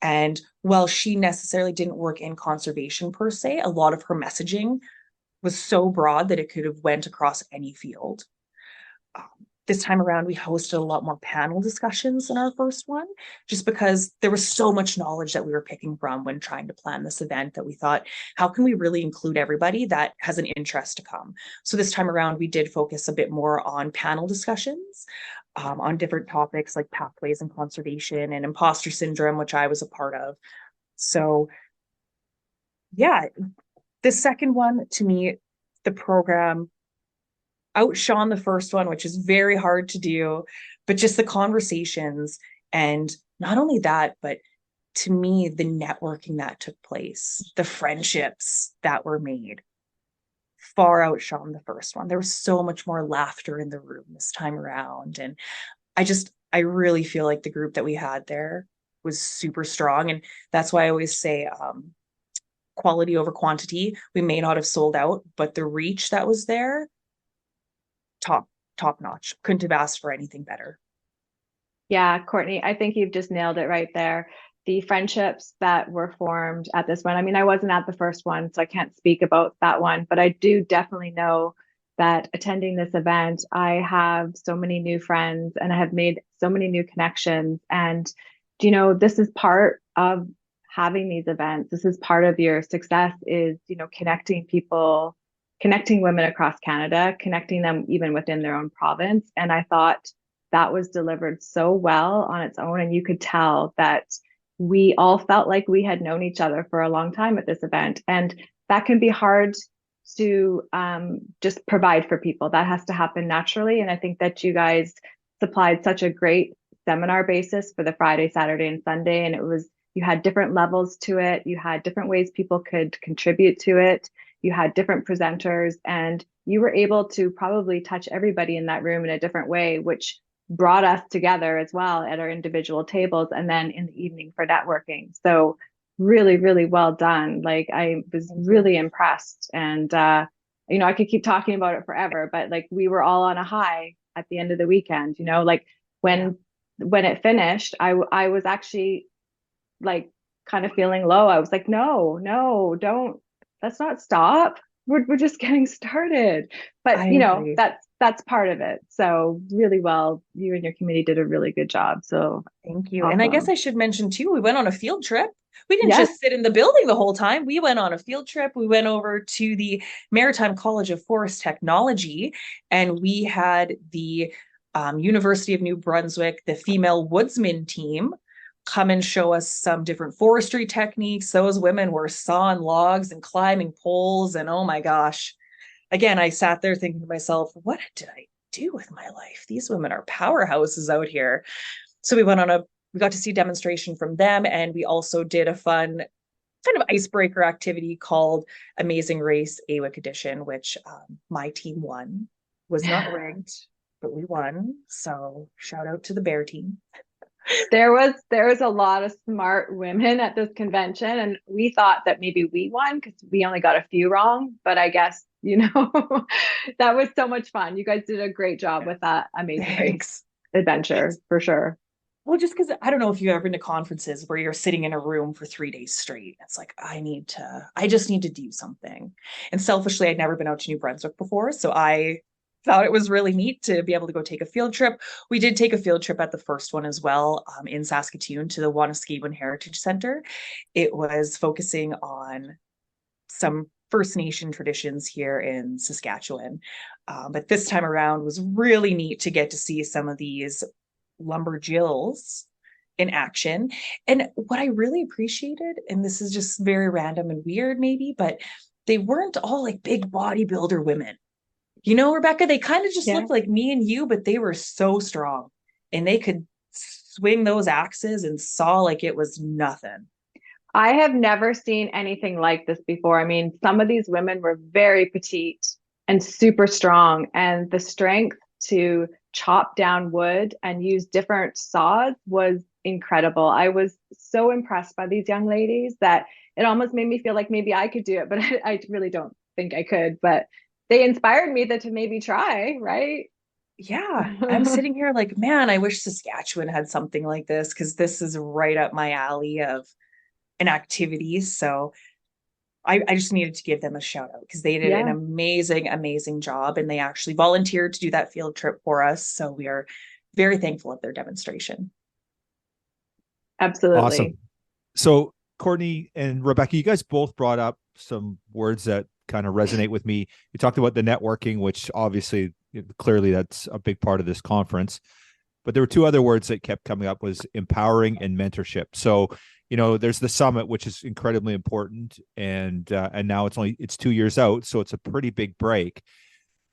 And while she necessarily didn't work in conservation per se, a lot of her messaging was so broad that it could have went across any field. This time around, we hosted a lot more panel discussions than our first one, just because there was so much knowledge that we were picking from when trying to plan this event that we thought, how can we really include everybody that has an interest to come? So this time around, we did focus a bit more on panel discussions on different topics like pathways and conservation and imposter syndrome, which I was a part of. So yeah, the second one, to me, the program outshone the first one, which is very hard to do, but just the conversations, and not only that, but to me, the networking that took place, the friendships that were made, far outshone the first one. There was so much more laughter in the room this time around. And I really feel like the group that we had there was super strong. And that's why I always say quality over quantity. We may not have sold out, but the reach that was there, top notch. Couldn't have asked for anything better. Yeah, Courtney, I think you've just nailed it right there. The friendships that were formed at this one. I mean, I wasn't at the first one, so I can't speak about that one, but I do definitely know that attending this event, I have so many new friends and I have made so many new connections. And, this is part of having these events. This is part of your success is, connecting people, connecting women across Canada, connecting them even within their own province. And I thought that was delivered so well on its own. And you could tell that we all felt like we had known each other for a long time at this event. And that can be hard to just provide for people. That has to happen naturally. And I think that you guys supplied such a great seminar basis for the Friday, Saturday, and Sunday. And you had different levels to it. You had different ways people could contribute to it. You had different presenters, and you were able to probably touch everybody in that room in a different way, which brought us together as well at our individual tables and then in the evening for networking. So really, really well done. Like, I was really impressed. And, I could keep talking about it forever, but like we were all on a high at the end of the weekend, like when it finished, I was actually like kind of feeling low. I was like, no, don't, let's not stop. We're just getting started. But that's part of it. So really well, you and your committee did a really good job. So thank you. awesome. And I guess I should mention too, we went on a field trip. We didn't just sit in the building the whole time. We went on a field trip. We went over to the Maritime College of Forest Technology, and we had the University of New Brunswick, the female woodsman team, come and show us some different forestry techniques. Those women were sawing logs and climbing poles. And oh my gosh, again, I sat there thinking to myself, what did I do with my life? These women are powerhouses out here. So we got to see a demonstration from them. And we also did a fun kind of icebreaker activity called Amazing Race AWIC Edition, which my team won. Was not rigged, but we won. So shout out to the Bear team. There was a lot of smart women at this convention, and we thought that maybe we won because we only got a few wrong, but I guess that was so much fun. You guys did a great job with that amazing adventure for sure. Well, just because I don't know if you've ever been to conferences where you're sitting in a room for 3 days straight. It's like, I just need to do something. And selfishly, I'd never been out to New Brunswick before, so I thought it was really neat to be able to go take a field trip. We did take a field trip at the first one as well, in Saskatoon to the Wanuskewin Heritage Center. It was focusing on some First Nation traditions here in Saskatchewan. But this time around was really neat to get to see some of these lumberjills in action. And what I really appreciated, and this is just very random and weird maybe, but they weren't all like big bodybuilder women. Rebecca, they kind of just looked like me and you, but they were so strong and they could swing those axes and saw like it was nothing. I have never seen anything like this before. I mean, some of these women were very petite and super strong, and the strength to chop down wood and use different saws was incredible. I was so impressed by these young ladies that it almost made me feel like maybe I could do it, but I really don't think I could. But they inspired me to maybe try, right? Yeah, I'm sitting here like, man, I wish Saskatchewan had something like this, because this is right up my alley of an activity. So I just needed to give them a shout out because they did an amazing job, and they actually volunteered to do that field trip for us. So we are very thankful of their demonstration. Absolutely. Awesome. So Courtney and Rebecca, you guys both brought up some words that kind of resonate with me. You talked about the networking, which obviously, clearly that's a big part of this conference. But there were two other words that kept coming up, was empowering and mentorship. So, there's the summit, which is incredibly important. And now it's 2 years out. So it's a pretty big break.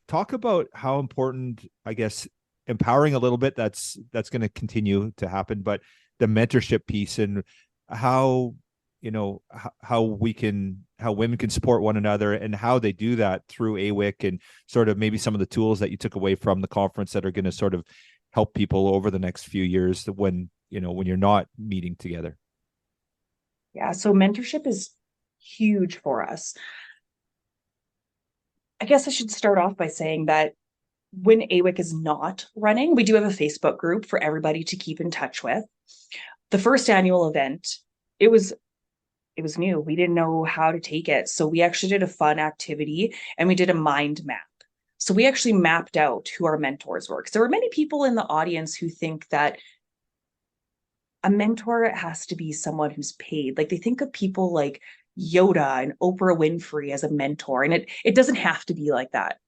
Talk about how important, I guess, empowering a little bit, that's going to continue to happen, but the mentorship piece and how women can support one another and how they do that through AWIC, and sort of maybe some of the tools that you took away from the conference that are going to sort of help people over the next few years when you're not meeting together. Yeah, so mentorship is huge for us. I guess I should start off by saying that when AWIC is not running, we do have a Facebook group for everybody to keep in touch with. The first annual event, it was new. We didn't know how to take it. So we actually did a fun activity, and we did a mind map. So we actually mapped out who our mentors were, because there were many people in the audience who think that a mentor has to be someone who's paid. Like, they think of people like Yoda and Oprah Winfrey as a mentor, and it doesn't have to be like that.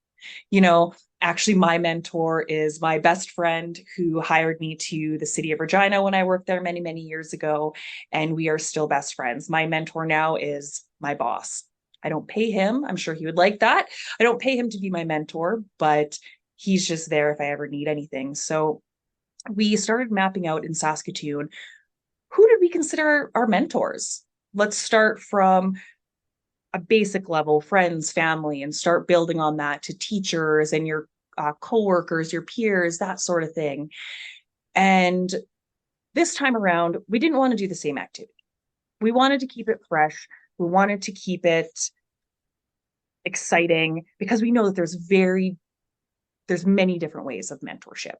Actually, my mentor is my best friend who hired me to the city of Regina when I worked there many, many years ago, and we are still best friends. My mentor now is my boss. I don't pay him. I'm sure he would like that. I don't pay him to be my mentor, but he's just there if I ever need anything. So we started mapping out in Saskatoon, who did we consider our mentors? Let's start from a basic level, friends, family, and start building on that to teachers and your coworkers, your peers, that sort of thing. And this time around, we didn't want to do the same activity. We wanted to keep it fresh. We wanted to keep it exciting, because we know that there's many different ways of mentorship.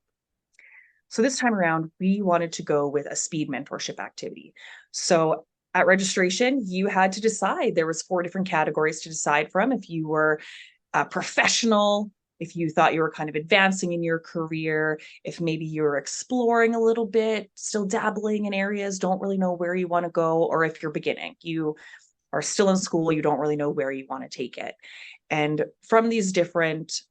So this time around, we wanted to go with a speed mentorship activity. So at registration, you had to decide. There was 4 different categories to decide from. If you were a professional, if you thought you were kind of advancing in your career, if maybe you were exploring a little bit, still dabbling in areas, don't really know where you want to go, or if you're beginning, you are still in school, you don't really know where you want to take it. And from these different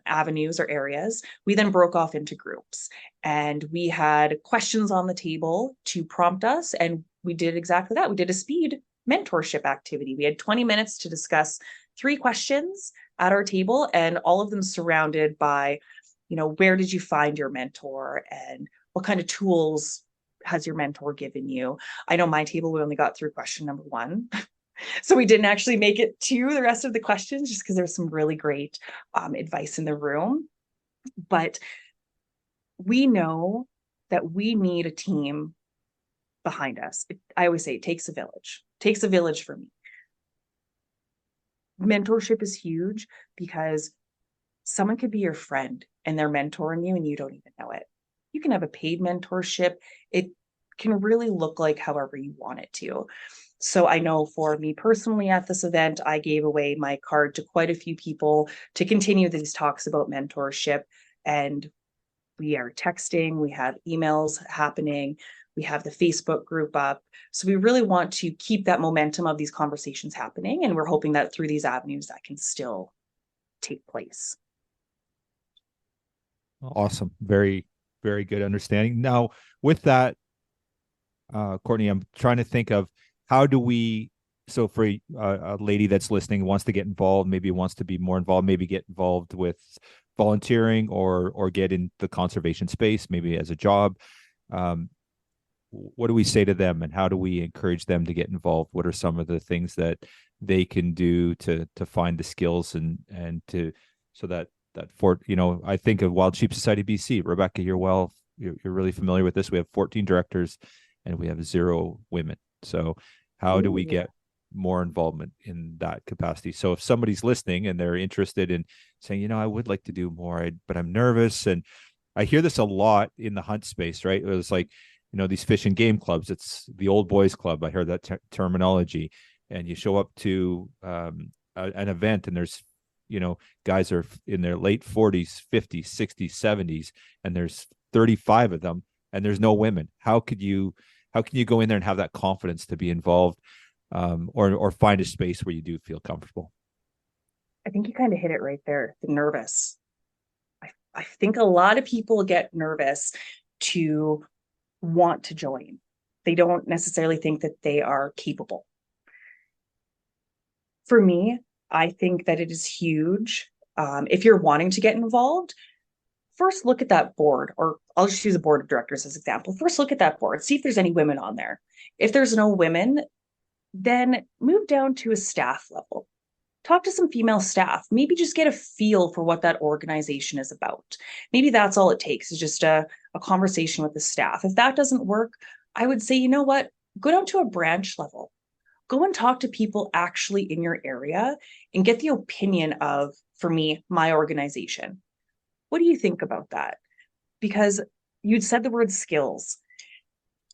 avenues or areas, we then broke off into groups, and we had questions on the table to prompt us, and we did exactly that. We did a speed mentorship activity. We had 20 minutes to discuss 3 questions at our table, and all of them surrounded by, where did you find your mentor, and what kind of tools has your mentor given you? I know my table, we only got through question number 1. So we didn't actually make it to the rest of the questions, just because there's some really great advice in the room. But we know that we need a team behind us. I always say it takes a village. It takes a village for me. Mentorship is huge, because someone could be your friend and they're mentoring you and you don't even know it. You can have a paid mentorship. It can really look like however you want it to. So I know for me personally at this event, I gave away my card to quite a few people to continue these talks about mentorship. And we are texting, we have emails happening, we have the Facebook group up. So we really want to keep that momentum of these conversations happening. And we're hoping that through these avenues that can still take place. Awesome. Very, very good understanding. Now, with that, Courtney, I'm trying to think of how do we, so for a lady that's listening, wants to get involved, maybe wants to be more involved, maybe get involved with volunteering or get in the conservation space, maybe as a job. What do we say to them, and how do we encourage them to get involved? What are some of the things that they can do to find the skills and to, so that for, I think of Wild Sheep Society BC. Rebecca, you're really familiar with this. We have 14 directors and we have 0 women. So how do we get more involvement in that capacity? So if somebody's listening and they're interested in saying, I would like to do more, but I'm nervous. And I hear this a lot in the hunt space, right? It was like, these fish and game clubs, it's the old boys club. I heard that terminology. and you show up to an event and there's, guys are in their late 40s, 50s, 60s, 70s, and there's 35 of them and there's no women. How can you go in there and have that confidence to be involved, or find a space where you do feel comfortable? I think you kind of hit it right there. The nervous. I think a lot of people get nervous to want to join. They don't necessarily think that they are capable. For me, I think that it is huge. If you're wanting to get involved, first look at that board, or I'll just use a board of directors as an example. First look at that board, see if there's any women on there. If there's no women, then move down to a staff level. Talk to some female staff, maybe just get a feel for what that organization is about. Maybe that's all it takes, is just a conversation with the staff. If that doesn't work, I would say, you know what, go down to a branch level. Go and talk to people actually in your area and get the opinion of, for me, my organization. What do you think about that? Because you'd said the word skills.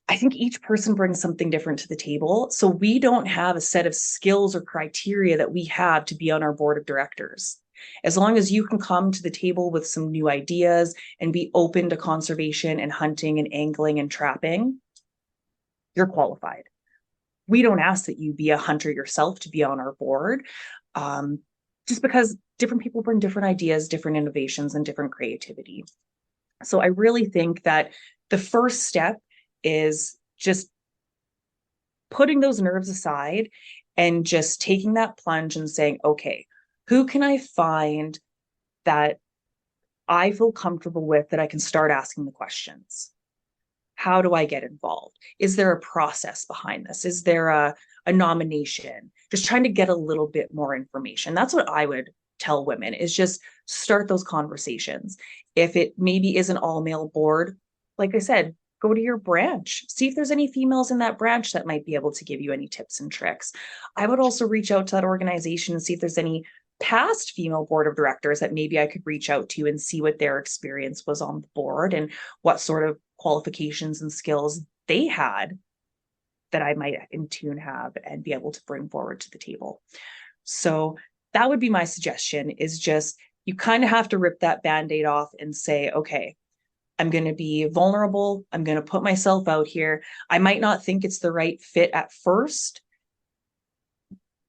I think each person brings something different to the table. So we don't have a set of skills or criteria that we have to be on our board of directors. As long as you can come to the table with some new ideas and be open to conservation and hunting and angling and trapping, you're qualified. We don't ask that you be a hunter yourself to be on our board, just because different people bring different ideas, different innovations, and different creativity. So I really think that the first step is just putting those nerves aside and just taking that plunge and saying, okay, who can I find that I feel comfortable with, that I can start asking the questions? How do I get involved? Is there a process behind this? Is there a nomination? Just trying to get a little bit more information. That's what I would tell women, is just start those conversations. If it maybe is an all-male board, like I said, go to your branch, see if there's any females in that branch that might be able to give you any tips and tricks. I would also reach out to that organization and see if there's any past female board of directors that maybe I could reach out to and see what their experience was on the board and what sort of qualifications and skills they had that I might in tune have and be able to bring forward to the table. So that would be my suggestion, is just, you kind of have to rip that Band-Aid off and say, okay, I'm going to be vulnerable. I'm going to put myself out here. I might not think it's the right fit at first,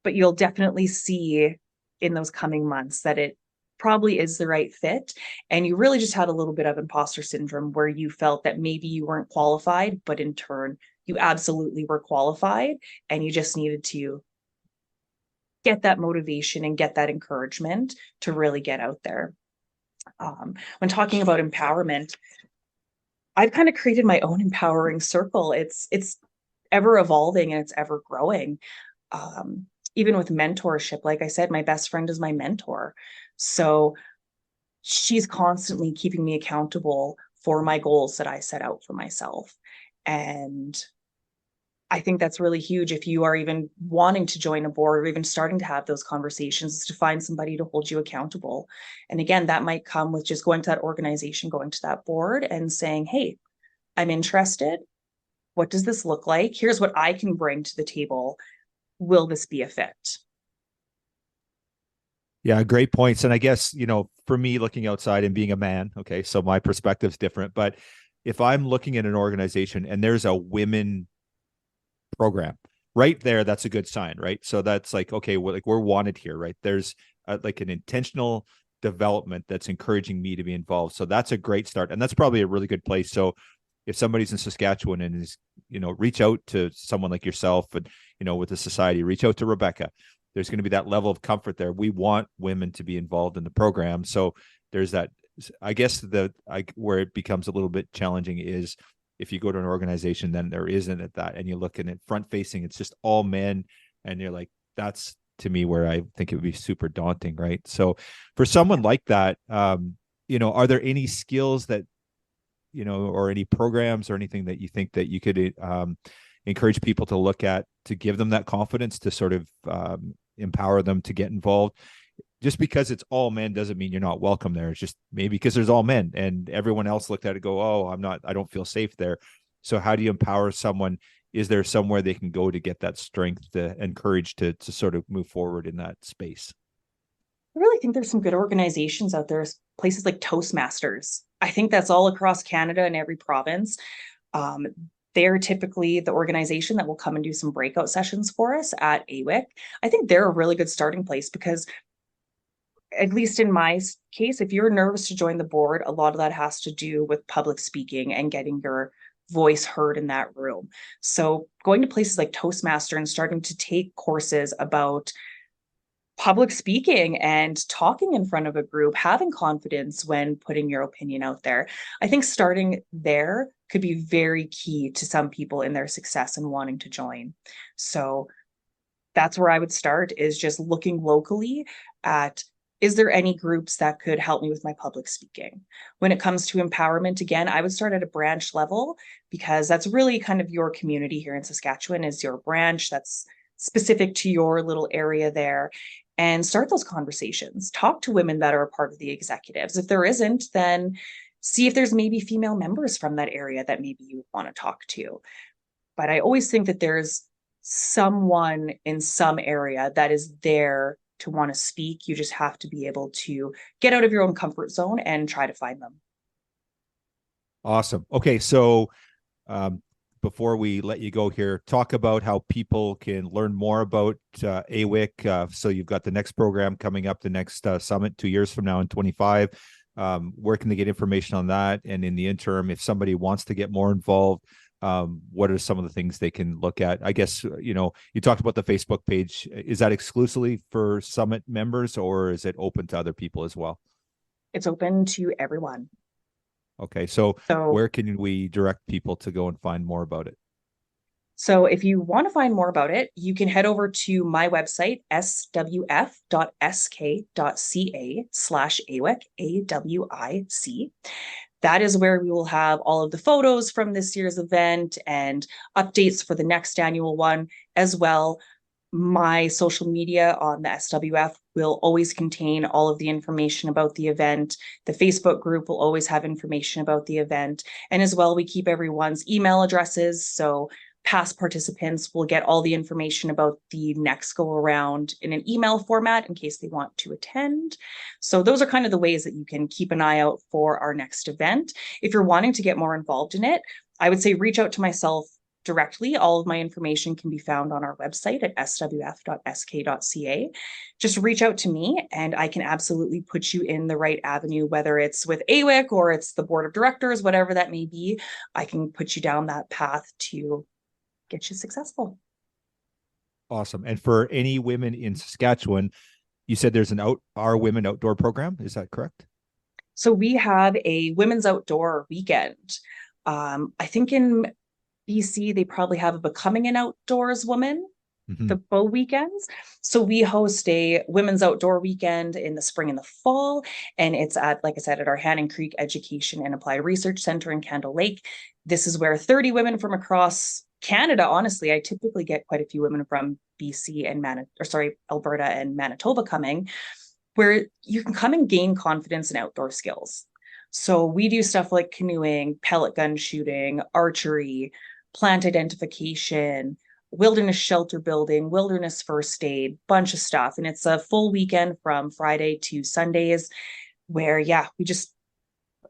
but you'll definitely see in those coming months that it probably is the right fit. And you really just had a little bit of imposter syndrome where you felt that maybe you weren't qualified, but in turn, you absolutely were qualified, and you just needed to get that motivation and get that encouragement to really get out there. When talking about empowerment, I've kind of created my own empowering circle. It's ever evolving and it's ever growing. Even with mentorship, like I said, my best friend is my mentor. So she's constantly keeping me accountable for my goals that I set out for myself. And I think that's really huge. If you are even wanting to join a board or even starting to have those conversations, is to find somebody to hold you accountable. And again, that might come with just going to that organization, going to that board and saying, hey, I'm interested. What does this look like? Here's what I can bring to the table. Will this be a fit? Yeah, great points. And I guess, for me, looking outside and being a man, okay, so my perspective's different. But if I'm looking at an organization and there's a women program right there, that's a good sign, right? So that's like, okay, we're wanted here, right? There's like an intentional development that's encouraging me to be involved. So that's a great start. And that's probably a really good place. So if somebody's in Saskatchewan and is, reach out to someone like yourself and, with the society, reach out to Rebecca. There's going to be that level of comfort there. We want women to be involved in the program. So there's that, I guess where it becomes a little bit challenging is if you go to an organization, then there isn't that. And you look at it front facing, it's just all men. And you're like, that's to me where I think it would be super daunting. Right. So for someone like that, are there any skills that, or any programs or anything that you think that you could encourage people to look at to give them that confidence to sort of empower them to get involved? Just because it's all men doesn't mean you're not welcome there. It's just maybe because there's all men and everyone else looked at it, go, oh, I don't feel safe there. So how do you empower someone is there somewhere they can go to get that strength and courage to sort of move forward in that space? I really think there's some good organizations out there, places like Toastmasters. I think that's all across Canada and every province. They're typically the organization that will come and do some breakout sessions for us at AWIC. I think they're a really good starting place because, at least in my case, if you're nervous to join the board, a lot of that has to do with public speaking and getting your voice heard in that room. So going to places like Toastmaster and starting to take courses about public speaking and talking in front of a group, having confidence when putting your opinion out there. I think starting there could be very key to some people in their success and wanting to join. So that's where I would start, is just looking locally at, is there any groups that could help me with my public speaking? When it comes to empowerment, again, I would start at a branch level, because that's really kind of your community here in Saskatchewan, is your branch that's specific to your little area there. And start those conversations. Talk to women that are a part of the executives. If there isn't, then see if there's maybe female members from that area that maybe you would want to talk to. But I always think that there's someone in some area that is there to want to speak. You just have to be able to get out of your own comfort zone and try to find them. Awesome. Okay, so before we let you go here, talk about how people can learn more about AWIC. So you've got the next program coming up, the next summit 2 years from now in 25. Where can they get information on that? And in the interim, if somebody wants to get more involved, what are some of the things they can look at? I guess, you talked about the Facebook page. Is that exclusively for summit members, or is it open to other people as well? It's open to everyone. Okay, so where can we direct people to go and find more about it? So if you want to find more about it, you can head over to my website, swf.sk.ca/AWIC, AWIC. That is where we will have all of the photos from this year's event and updates for the next annual one as well. My social media on the SWF will always contain all of the information about the event. The Facebook group will always have information about the event. And as well, we keep everyone's email addresses. So past participants will get all the information about the next go around in an email format in case they want to attend. So those are kind of the ways that you can keep an eye out for our next event. If you're wanting to get more involved in it, I would say reach out to myself directly. All of my information can be found on our website at swf.sk.ca. Just reach out to me and I can absolutely put you in the right avenue, whether it's with AWIC or it's the board of directors, whatever that may be. I can put you down that path to get you successful. Awesome. And for any women in Saskatchewan, you said there's our women outdoor program. Is that correct? So we have a women's outdoor weekend. I think in BC, they probably have a Becoming an Outdoors Woman, the bow weekends. So we host a women's outdoor weekend in the spring and the fall. And it's at, like I said, at our Hannon Creek Education and Applied Research Center in Candle Lake. This is where 30 women from across Canada, honestly, I typically get quite a few women from BC and Alberta and Manitoba coming, where you can come and gain confidence in outdoor skills. So we do stuff like canoeing, pellet gun shooting, archery, plant identification, wilderness shelter building, wilderness first aid, bunch of stuff. And it's a full weekend from Friday to Sundays where,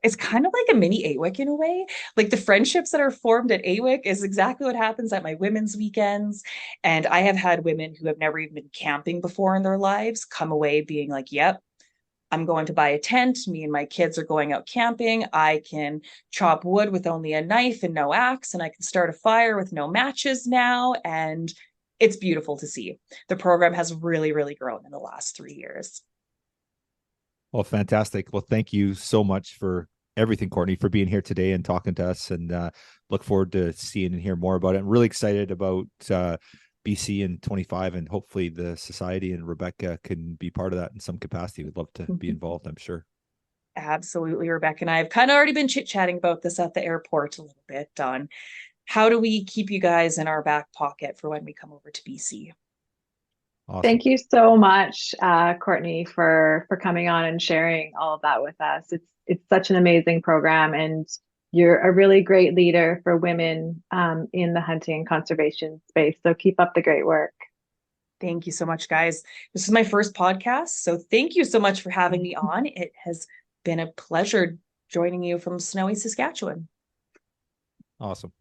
it's kind of like a mini AWIC in a way. Like the friendships that are formed at AWIC is exactly what happens at my women's weekends. And I have had women who have never even been camping before in their lives come away being like, yep, I'm going to buy a tent. Me and my kids are going out camping. I can chop wood with only a knife and no axe, and I can start a fire with no matches now. And it's beautiful to see. The program has really, really grown in the last 3 years. Well, fantastic. Well, thank you so much for everything, Courtney, for being here today and talking to us, and look forward to seeing and hear more about it. I'm really excited about BC in 25, and hopefully the society and Rebecca can be part of that in some capacity. We'd love to be involved, I'm sure. Absolutely. Rebecca and I have kind of already been chit-chatting about this at the airport a little bit on how do we keep you guys in our back pocket for when we come over to BC. Awesome. Thank you so much, Courtney, for coming on and sharing all of that with us. It's such an amazing program, and you're a really great leader for women in the hunting and conservation space. So keep up the great work. Thank you so much, guys. This is my first podcast, so thank you so much for having me on. It has been a pleasure joining you from snowy Saskatchewan. Awesome.